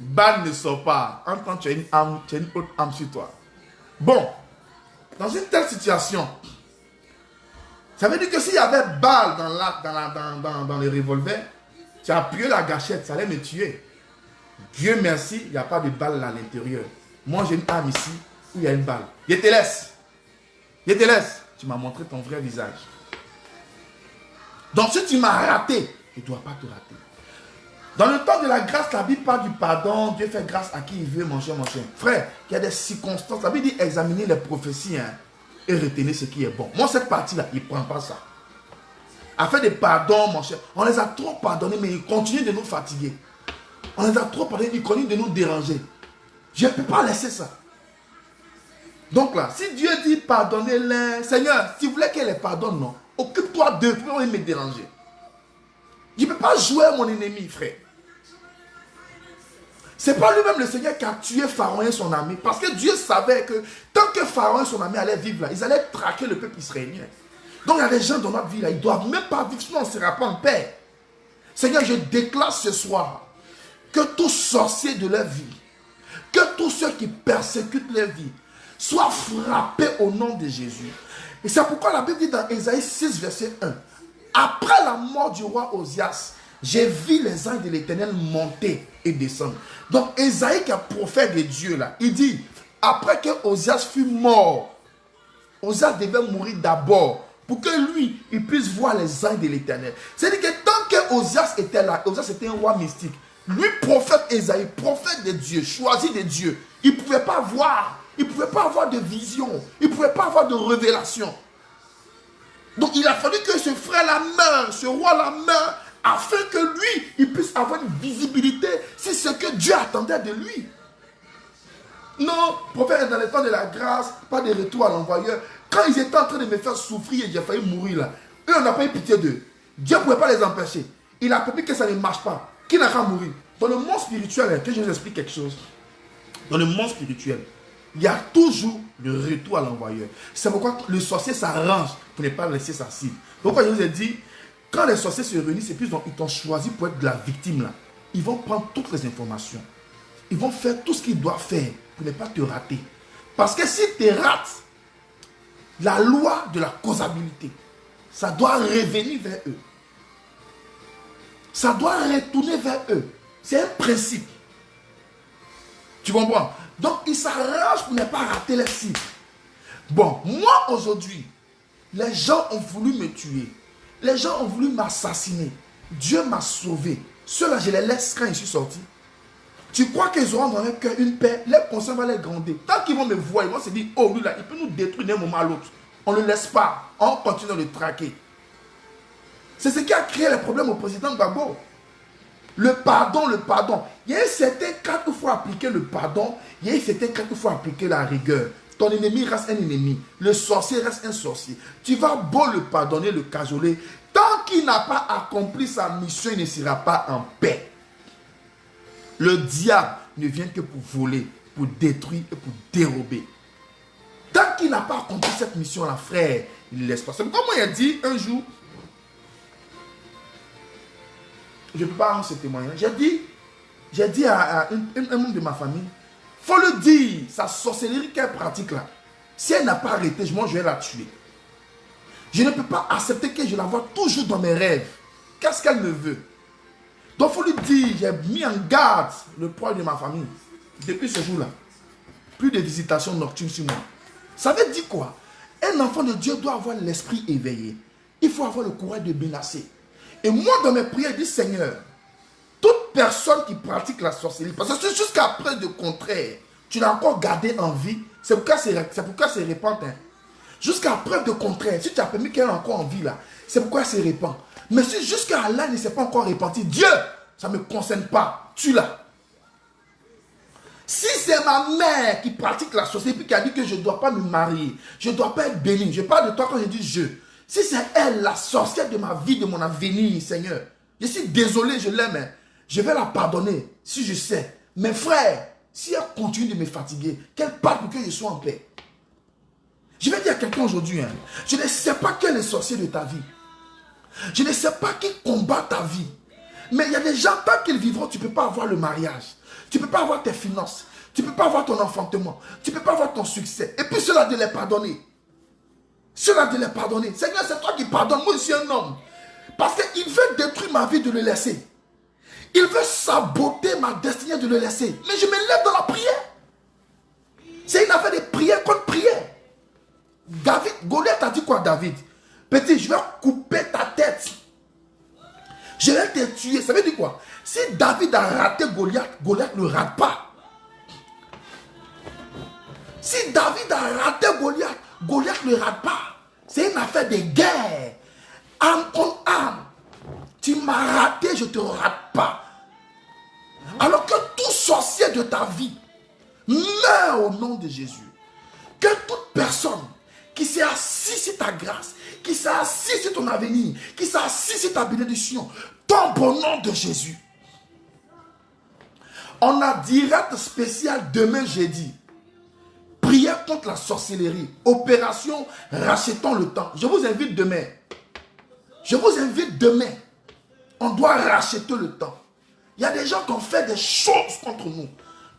Speaker 1: balle ne sort pas. En tant que tu as une arme, tu as une autre arme sur toi. Bon, dans une telle situation, ça veut dire que s'il y avait balle dans le revolver, tu as appuyé la gâchette, ça allait me tuer. Dieu merci, il n'y a pas de balle à l'intérieur. Moi, j'ai une arme ici où il y a une balle. Je te laisse. Je te laisse. Tu m'as montré ton vrai visage. Donc, si tu m'as raté, je ne dois pas te rater. Dans le temps de la grâce, la Bible parle du pardon. Dieu fait grâce à qui il veut, mon cher, mon cher. Frère, il y a des circonstances. La Bible dit examiner les prophéties et retenir ce qui est bon. Moi, cette partie-là, il ne prend pas ça. Afin de pardon, mon cher. On les a trop pardonnés, mais ils continuent de nous fatiguer. On les a trop pardonnés, ils continuent de nous déranger. Je ne peux pas laisser ça. Donc là, si Dieu dit pardonnez-les, Seigneur, si vous voulez qu'elle les pardonne, non, occupe-toi d'eux, pour me déranger. Je ne peux pas jouer à mon ennemi, frère. C'est pas lui-même le Seigneur qui a tué Pharaon et son ami. Parce que Dieu savait que tant que Pharaon et son ami allaient vivre là, ils allaient traquer le peuple israélien. Donc il y a des gens dans notre vie là, ils ne doivent même pas vivre, sinon on ne sera pas en paix. Seigneur, je déclare ce soir que tous sorciers de leur vie, que tous ceux qui persécutent leur vie, soient frappés au nom de Jésus. Et c'est pourquoi la Bible dit dans Ésaïe 6, verset 1, après la mort du roi Osias, j'ai vu les anges de l'Éternel monter et descendre. Donc Ésaïe, qui est prophète de Dieu là, il dit, après que Osias fut mort, Osias devait mourir d'abord pour que lui, il puisse voir les anges de l'Éternel. C'est-à-dire que tant que Osias était là, Osias était un roi mystique. Lui, prophète Ésaïe, prophète de Dieu, choisi de Dieu, il ne pouvait pas voir, il ne pouvait pas avoir de vision, il ne pouvait pas avoir de révélation. Donc il a fallu que ce frère-là meure, ce roi-là meure, afin que lui, il puisse avoir une visibilité sur ce que Dieu attendait de lui. Non, prophète est dans le temps de la grâce, pas de retour à l'envoyeur. Quand ils étaient en train de me faire souffrir et j'ai failli mourir là, eux, on n'a pas eu pitié d'eux. Dieu ne pouvait pas les empêcher. Il a permis que ça ne marche pas. Qui n'a qu'à mourir? Dans le monde spirituel, que je vous explique quelque chose. Dans le monde spirituel, il y a toujours le retour à l'envoyeur. C'est pourquoi le sorcier s'arrange pour ne pas laisser sa cible. Pourquoi je vous ai dit, quand les sorciers se réunissent et puis ils t'ont choisi pour être de la victime là, ils vont prendre toutes les informations. Ils vont faire tout ce qu'ils doivent faire pour ne pas te rater. Parce que si tu rates, la loi de la causalité, ça doit revenir vers eux. Ça doit retourner vers eux. C'est un principe. Tu comprends? Donc, ils s'arrangent pour ne pas rater les cibles. Bon, moi aujourd'hui, les gens ont voulu me tuer. Les gens ont voulu m'assassiner. Dieu m'a sauvé. Ceux-là, je les laisse quand je suis sorti. Tu crois qu'ils auront dans leur cœur une paix? Leur conscience va les grandir. Tant qu'ils vont me voir, ils vont se dire, oh, lui là, il peut nous détruire d'un moment à l'autre. On ne le laisse pas. On continue de le traquer. C'est ce qui a créé les problèmes au président Gbagbo. Le pardon, le pardon. Il y a un certain cas qu'il faut appliquer le pardon. Il y a un certain cas qu'il faut appliquer la rigueur. Ton ennemi reste un ennemi. Le sorcier reste un sorcier. Tu vas beau le pardonner, le cajoler. Tant qu'il n'a pas accompli sa mission, il ne sera pas en paix. Le diable ne vient que pour voler, pour détruire et pour dérober. Tant qu'il n'a pas accompli cette mission-là, frère, il ne laisse pas. C'est pourquoi moi, il a dit un jour, je ne peux pas rendre ce témoignage. J'ai dit à un membre de ma famille, il faut le dire, sa sorcellerie qu'elle pratique là, si elle n'a pas arrêté, moi je vais la tuer. Je ne peux pas accepter que je la vois toujours dans mes rêves. Qu'est-ce qu'elle me veut? Donc il faut lui dire, j'ai mis en garde le poids de ma famille. Depuis ce jour-là, plus de visitations nocturnes sur moi. Ça veut dire quoi? Un enfant de Dieu doit avoir l'esprit éveillé. Il faut avoir le courage de menacer. Et moi, dans mes prières, je dis, Seigneur, toute personne qui pratique la sorcellerie, parce que jusqu'à preuve de contraire, tu l'as encore gardé en vie, c'est pourquoi c'est répand. Hein. Jusqu'à preuve de contraire, si tu as permis qu'elle est encore en vie là, c'est pourquoi elle se répand. Mais si jusqu'à là, il ne s'est pas encore répandu, Dieu, ça ne me concerne pas, tue-la. Si c'est ma mère qui pratique la sorcellerie, puis qui a dit que je ne dois pas me marier, je ne dois pas être béni, je parle de toi quand je dis je. Si c'est elle, la sorcière de ma vie, de mon avenir, Seigneur, je suis désolé, je l'aime, hein. Je vais la pardonner, si je sais. Mais frère, si elle continue de me fatiguer, qu'elle parte pour que je sois en paix. Je vais dire à quelqu'un aujourd'hui, hein, je ne sais pas quel est le sorcier de ta vie. Je ne sais pas qui combat ta vie. Mais il y a des gens, tant qu'ils vivront, tu ne peux pas avoir le mariage. Tu ne peux pas avoir tes finances. Tu ne peux pas avoir ton enfantement. Tu ne peux pas avoir ton succès. Et puis cela de les pardonner. Cela de les pardonner. Seigneur, c'est toi qui pardonnes. Moi, je suis un homme. Parce qu'il veut détruire ma vie de le laisser. Il veut saboter ma destinée de le laisser. Mais je me lève dans la prière. C'est une affaire de prière contre prière. Goliath a dit quoi, David? Petit, je vais couper ta tête. Je vais te tuer. Ça veut dire quoi? Si David a raté Goliath, Goliath ne rate pas. Si David a raté Goliath, Goliath ne rate pas. C'est une affaire de guerre. Âme contre âme. Tu m'as raté, je ne te rate pas. Alors que tout sorcier de ta vie meurt au nom de Jésus. Que toute personne qui s'est assise sur ta grâce, qui s'est assise sur ton avenir, qui s'est assise sur ta bénédiction, tombe au nom de Jésus. On a direct spécial demain jeudi. Prière contre la sorcellerie. Opération rachetons le temps. Je vous invite demain. Je vous invite demain. On doit racheter le temps. Il y a des gens qui ont fait des choses contre nous.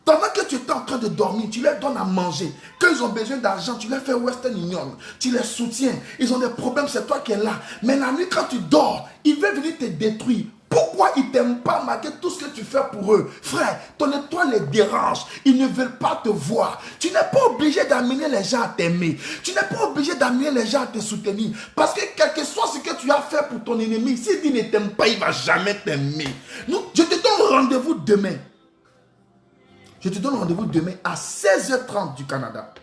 Speaker 1: Pendant que tu es en train de dormir, tu leur donnes à manger. Quand ils ont besoin d'argent, tu leur fais Western Union. Tu les soutiens. Ils ont des problèmes, c'est toi qui es là. Mais la nuit, quand tu dors, ils veulent venir te détruire. Pourquoi ils ne t'aiment pas malgré tout ce que tu fais pour eux? Frère, ton étoile les dérange. Ils ne veulent pas te voir. Tu n'es pas obligé d'amener les gens à t'aimer. Tu n'es pas obligé d'amener les gens à te soutenir. Parce que quel que soit ce que tu as fait pour ton ennemi, s'il ne t'aime pas, il ne va jamais t'aimer. Je te donne rendez-vous demain. Je te donne rendez-vous demain à 16h30 du Canada.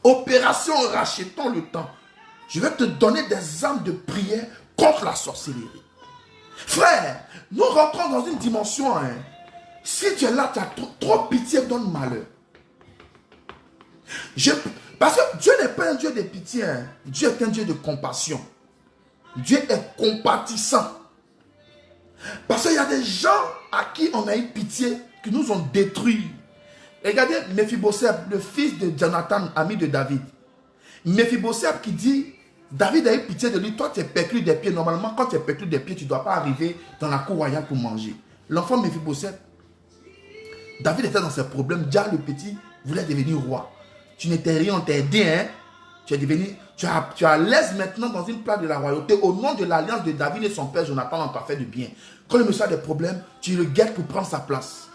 Speaker 1: Opération rachetons le temps. Je vais te donner des armes de prière contre la sorcellerie. Frère, nous rentrons dans une dimension. Si tu es là, tu as trop pitié, donne malheur. Parce que Dieu n'est pas un Dieu de pitié. Dieu est un Dieu de compassion. Dieu est compatissant. Parce qu'il y a des gens à qui on a eu pitié qui nous ont détruits. Regardez Mephibosheth, le fils de Jonathan, ami de David. Mephibosheth qui dit, David a eu pitié de lui. Toi, tu es perclus des pieds. Normalement, quand tu es perclus des pieds, tu ne dois pas arriver dans la cour royale pour manger. L'enfant Mephibosheth, David était dans ses problèmes. Déjà, le petit voulait devenir roi. Tu n'étais rien, on t'a aidé. Hein? Tu es devenu, tu as l'aise maintenant dans une place de la royauté. Au nom de l'alliance de David et son père Jonathan, on t'a fait du bien. Quand le monsieur a des problèmes, tu le guettes pour prendre sa place.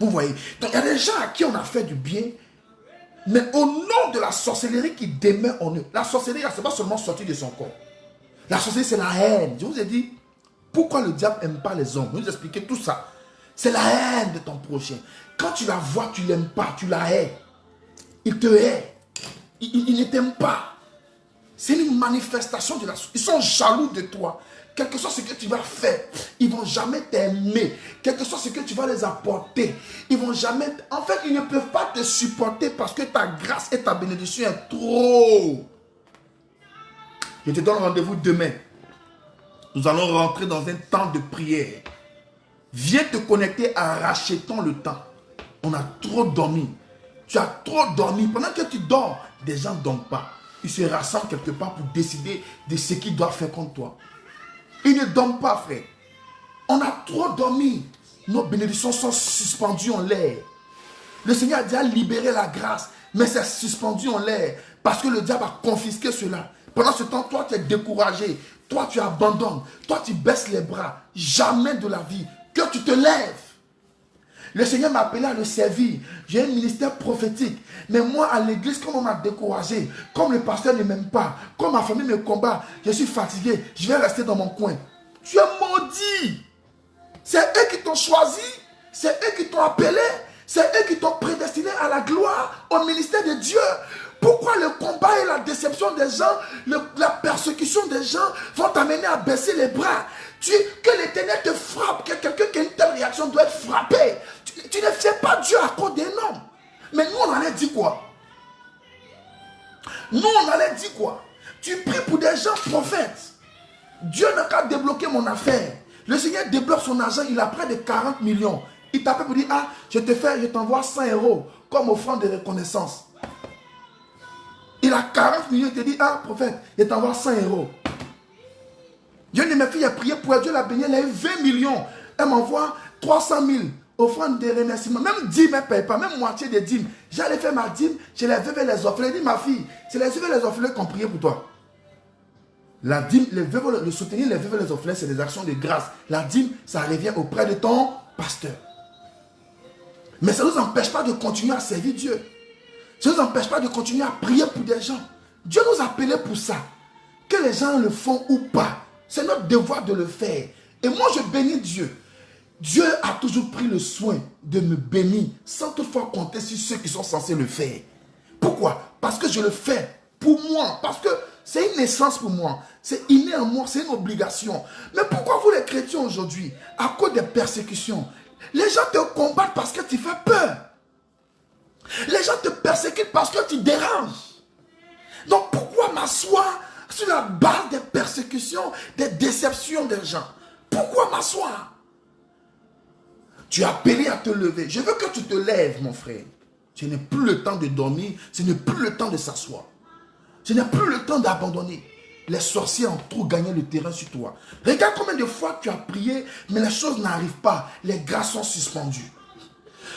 Speaker 1: Vous voyez. Donc, il y a des gens à qui on a fait du bien. Mais au nom de la sorcellerie qui demeure en eux. La sorcellerie, ce n'est pas seulement sortir de son corps. La sorcellerie, c'est la haine. Je vous ai dit, pourquoi le diable n'aime pas les hommes. Je vais vous expliquer tout ça. C'est la haine de ton prochain. Quand tu la vois, tu ne l'aimes pas, tu la hais. Il te hait. Il ne t'aime pas. C'est une manifestation de la sorcellerie. Ils sont jaloux de toi. Quel que soit ce que tu vas faire, ils ne vont jamais t'aimer. Quel que soit ce que tu vas les apporter, ils vont jamais... En fait, ils ne peuvent pas te supporter parce que ta grâce et ta bénédiction est trop. Je te donne rendez-vous demain. Nous allons rentrer dans un temps de prière. Viens te connecter à rachetons le temps. On a trop dormi. Tu as trop dormi. Pendant que tu dors, des gens ne dorment pas. Ils se rassemblent quelque part pour décider de ce qu'ils doivent faire contre toi. Ils ne dorment pas, frère. On a trop dormi. Nos bénédictions sont suspendues en l'air. Le Seigneur a déjà libéré la grâce, mais c'est suspendu en l'air parce que le diable a confisqué cela. Pendant ce temps, toi, tu es découragé. Toi, tu abandonnes. Toi, tu baisses les bras. Jamais de la vie que tu te lèves. Le Seigneur m'a appelé à le servir. J'ai un ministère prophétique. Mais moi, à l'église, comme on m'a découragé, comme le pasteur ne m'aime pas, comme ma famille me combat, je suis fatigué, je vais rester dans mon coin. Tu es maudit. C'est eux qui t'ont choisi. C'est eux qui t'ont appelé. C'est eux qui t'ont prédestiné à la gloire, au ministère de Dieu. Pourquoi le combat et la déception des gens, la persécution des gens vont t'amener à baisser les bras? Que l'Éternel te frappe, que quelqu'un qui a une telle réaction doit être frappé. Tu ne fais pas Dieu à cause des noms. Mais nous, on allait dire quoi? Nous, on allait dire quoi? Tu pries pour des gens prophètes. Dieu n'a qu'à débloquer mon affaire. Le Seigneur débloque son argent, il a près de 40 millions. Il t'appelle pour dire, ah, je t'envoie 100 € comme offrande de reconnaissance. Il a 40 millions, il te dit, ah, prophète, je t'envoie 100 €. Dieu de mes filles a prié pour elle, Dieu l'a béni, elle a eu 20 millions. Elle m'envoie 300 000 offrandes de remerciement. Même dîme, elle ne paye pas, même moitié de dîme. J'allais faire ma dîme, je les veuves et les orphelins. Elle dit, ma fille, c'est les veuves et les orphelins qui ont prié pour toi. La dîme, le soutenir les veuves et les orphelins, c'est des actions de grâce. La dîme, ça revient auprès de ton pasteur. Mais ça ne nous empêche pas de continuer à servir Dieu. Ça ne nous empêche pas de continuer à prier pour des gens. Dieu nous a appelés pour ça. Que les gens le font ou pas, c'est notre devoir de le faire. Et moi, je bénis Dieu. Dieu a toujours pris le soin de me bénir sans toutefois compter sur ceux qui sont censés le faire. Pourquoi? Parce que je le fais pour moi. Parce que c'est une naissance pour moi. C'est inné en moi. C'est une obligation. Mais pourquoi vous les chrétiens aujourd'hui, à cause des persécutions, les gens te combattent parce que tu fais peur. Les gens te persécutent parce que tu déranges. Donc pourquoi m'asseoir sur la base des persécutions, des déceptions des gens? Pourquoi m'asseoir? Tu es appelé à te lever. Je veux que tu te lèves, mon frère. Je n'ai plus le temps de dormir. Je n'ai plus le temps de s'asseoir. Je n'ai plus le temps d'abandonner. Les sorciers ont trop gagné le terrain sur toi. Regarde combien de fois tu as prié, mais les choses n'arrivent pas. Les grâces sont suspendues.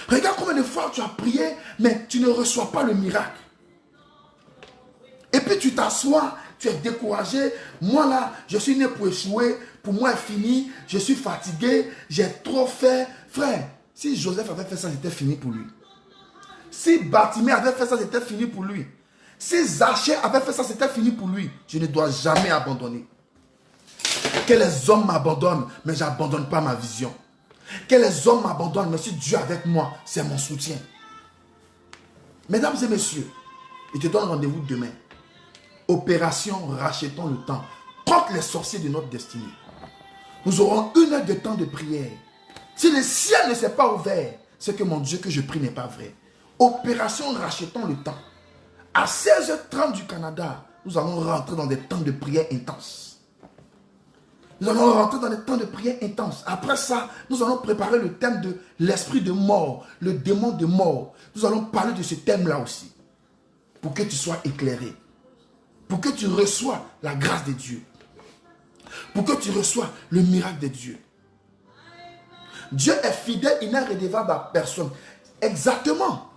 Speaker 1: Regarde combien de fois tu as prié, mais tu ne reçois pas le miracle. Et puis tu t'assois, tu es découragé. Moi là, je suis né pour échouer. Pour moi, c'est fini. Je suis fatigué. J'ai trop fait. Frère, si Joseph avait fait ça, c'était fini pour lui. Si Bartimée avait fait ça, c'était fini pour lui. Si Zachée avait fait ça, c'était fini pour lui. Je ne dois jamais abandonner. Que les hommes m'abandonnent, mais je n'abandonne pas ma vision. Que les hommes m'abandonnent, mais si Dieu est avec moi, c'est mon soutien. Mesdames et messieurs, je te donne rendez-vous demain. Opération Rachetons le temps contre les sorciers de notre destinée. Nous aurons 1 heure de temps de prière. Si le ciel ne s'est pas ouvert, c'est que mon Dieu que je prie n'est pas vrai. Opération Rachetons le temps. À 16h30 du Canada, nous allons rentrer dans des temps de prière intenses. Nous allons rentrer dans des temps de prière intenses. Après ça, nous allons préparer le thème de l'esprit de mort, le démon de mort. Nous allons parler de ce thème-là aussi. Pour que tu sois éclairé. Pour que tu reçoives la grâce de Dieu. Pour que tu reçoives le miracle de Dieu. Dieu est fidèle, il n'est redevable à personne. Exactement.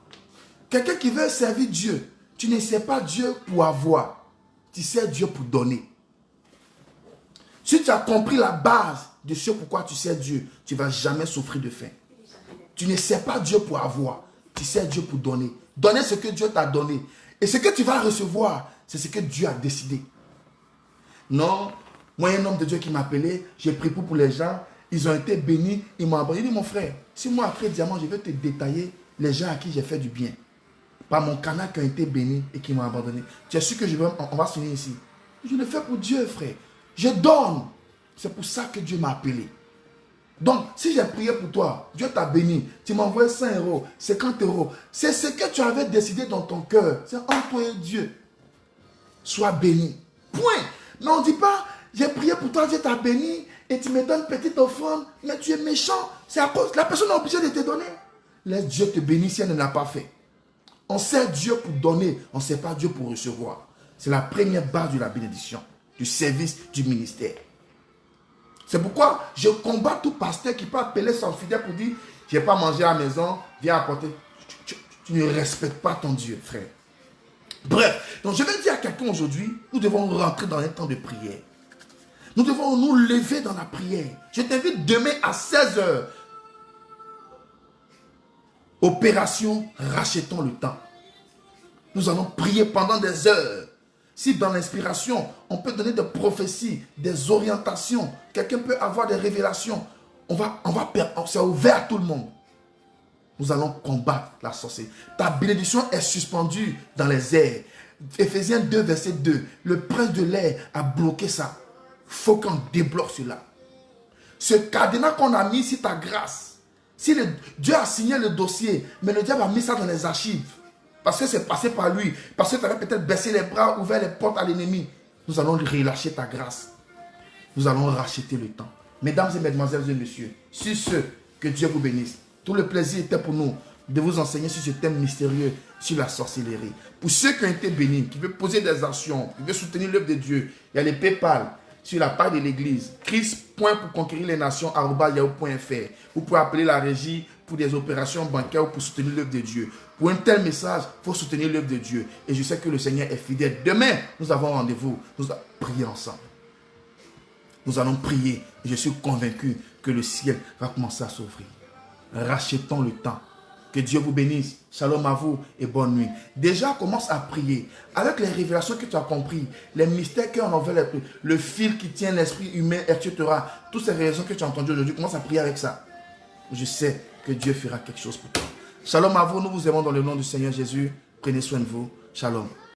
Speaker 1: Quelqu'un qui veut servir Dieu, tu ne sais pas Dieu pour avoir. Tu sais Dieu pour donner. Si tu as compris la base de ce pourquoi tu sais Dieu, tu ne vas jamais souffrir de faim. Tu ne sais pas Dieu pour avoir. Tu sais Dieu pour donner. Donner ce que Dieu t'a donné. Et ce que tu vas recevoir, c'est ce que Dieu a décidé. Non, moi, il y a un homme de Dieu qui m'a appelé, j'ai prié pour les gens, ils ont été bénis, ils m'ont abandonné. Il dit, mon frère, si moi, après diamant, je vais te détailler les gens à qui j'ai fait du bien. Par mon canal qui ont été bénis et qui m'ont abandonné. Tu es sûr que on va se finir ici? Je le fais pour Dieu, frère. Je donne. C'est pour ça que Dieu m'a appelé. Donc, si j'ai prié pour toi, Dieu t'a béni, tu m'as envoyé 100 euros, 50 euros. C'est ce que tu avais décidé dans ton cœur. C'est entre toi et Dieu. Sois béni. Point. Mais on ne dit pas, j'ai prié pour toi, Dieu t'a béni, et tu me donnes une petite offrande, mais tu es méchant. C'est à cause, la personne est obligée de te donner. Laisse Dieu te bénir si elle ne l'a pas fait. On sait Dieu pour donner, on ne sait pas Dieu pour recevoir. C'est la première base de la bénédiction, du service, du ministère. C'est pourquoi je combats tout pasteur qui peut appeler son fidèle pour dire, je n'ai pas mangé à la maison, viens apporter. Tu ne respectes pas ton Dieu, frère. Bref, donc je vais dire à quelqu'un aujourd'hui, nous devons rentrer dans un temps de prière. Nous devons nous lever dans la prière. Je t'invite demain à 16h. Opération Rachetons le temps. Nous allons prier pendant des heures. Si dans l'inspiration, on peut donner des prophéties, des orientations, quelqu'un peut avoir des révélations, c'est ouvert à tout le monde. Nous allons combattre la sorcellerie. Ta bénédiction est suspendue dans les airs. Éphésiens 2, verset 2. Le prince de l'air a bloqué ça. Il faut qu'on débloque cela. Ce cadenas qu'on a mis, c'est ta grâce. Si Dieu a signé le dossier, mais le diable a mis ça dans les archives, parce que c'est passé par lui, parce que tu avais peut-être baissé les bras, ouvert les portes à l'ennemi, nous allons relâcher ta grâce. Nous allons racheter le temps. Mesdames et mesdemoiselles et messieurs, sur ce, que Dieu vous bénisse. Tout le plaisir était pour nous de vous enseigner sur ce thème mystérieux, sur la sorcellerie. Pour ceux qui ont été bénis, qui veulent poser des actions, qui veulent soutenir l'œuvre de Dieu, il y a les PayPal sur la page de l'église, chris.pourconquérirlesnations@yahoo.fr. Vous pouvez appeler la régie pour des opérations bancaires ou pour soutenir l'œuvre de Dieu. Pour un tel message, il faut soutenir l'œuvre de Dieu. Et je sais que le Seigneur est fidèle. Demain, nous avons rendez-vous. Nous allons prier ensemble. Nous allons prier. Et je suis convaincu que le ciel va commencer à s'ouvrir. Rachetons le temps. Que Dieu vous bénisse. Shalom à vous et bonne nuit. Déjà, commence à prier. Avec les révélations que tu as compris, les mystères qu'on envers le fil qui tient l'esprit humain, etc. Toutes ces révélations que tu as entendues aujourd'hui, commence à prier avec ça. Je sais que Dieu fera quelque chose pour toi. Shalom à vous. Nous vous aimons dans le nom du Seigneur Jésus. Prenez soin de vous. Shalom.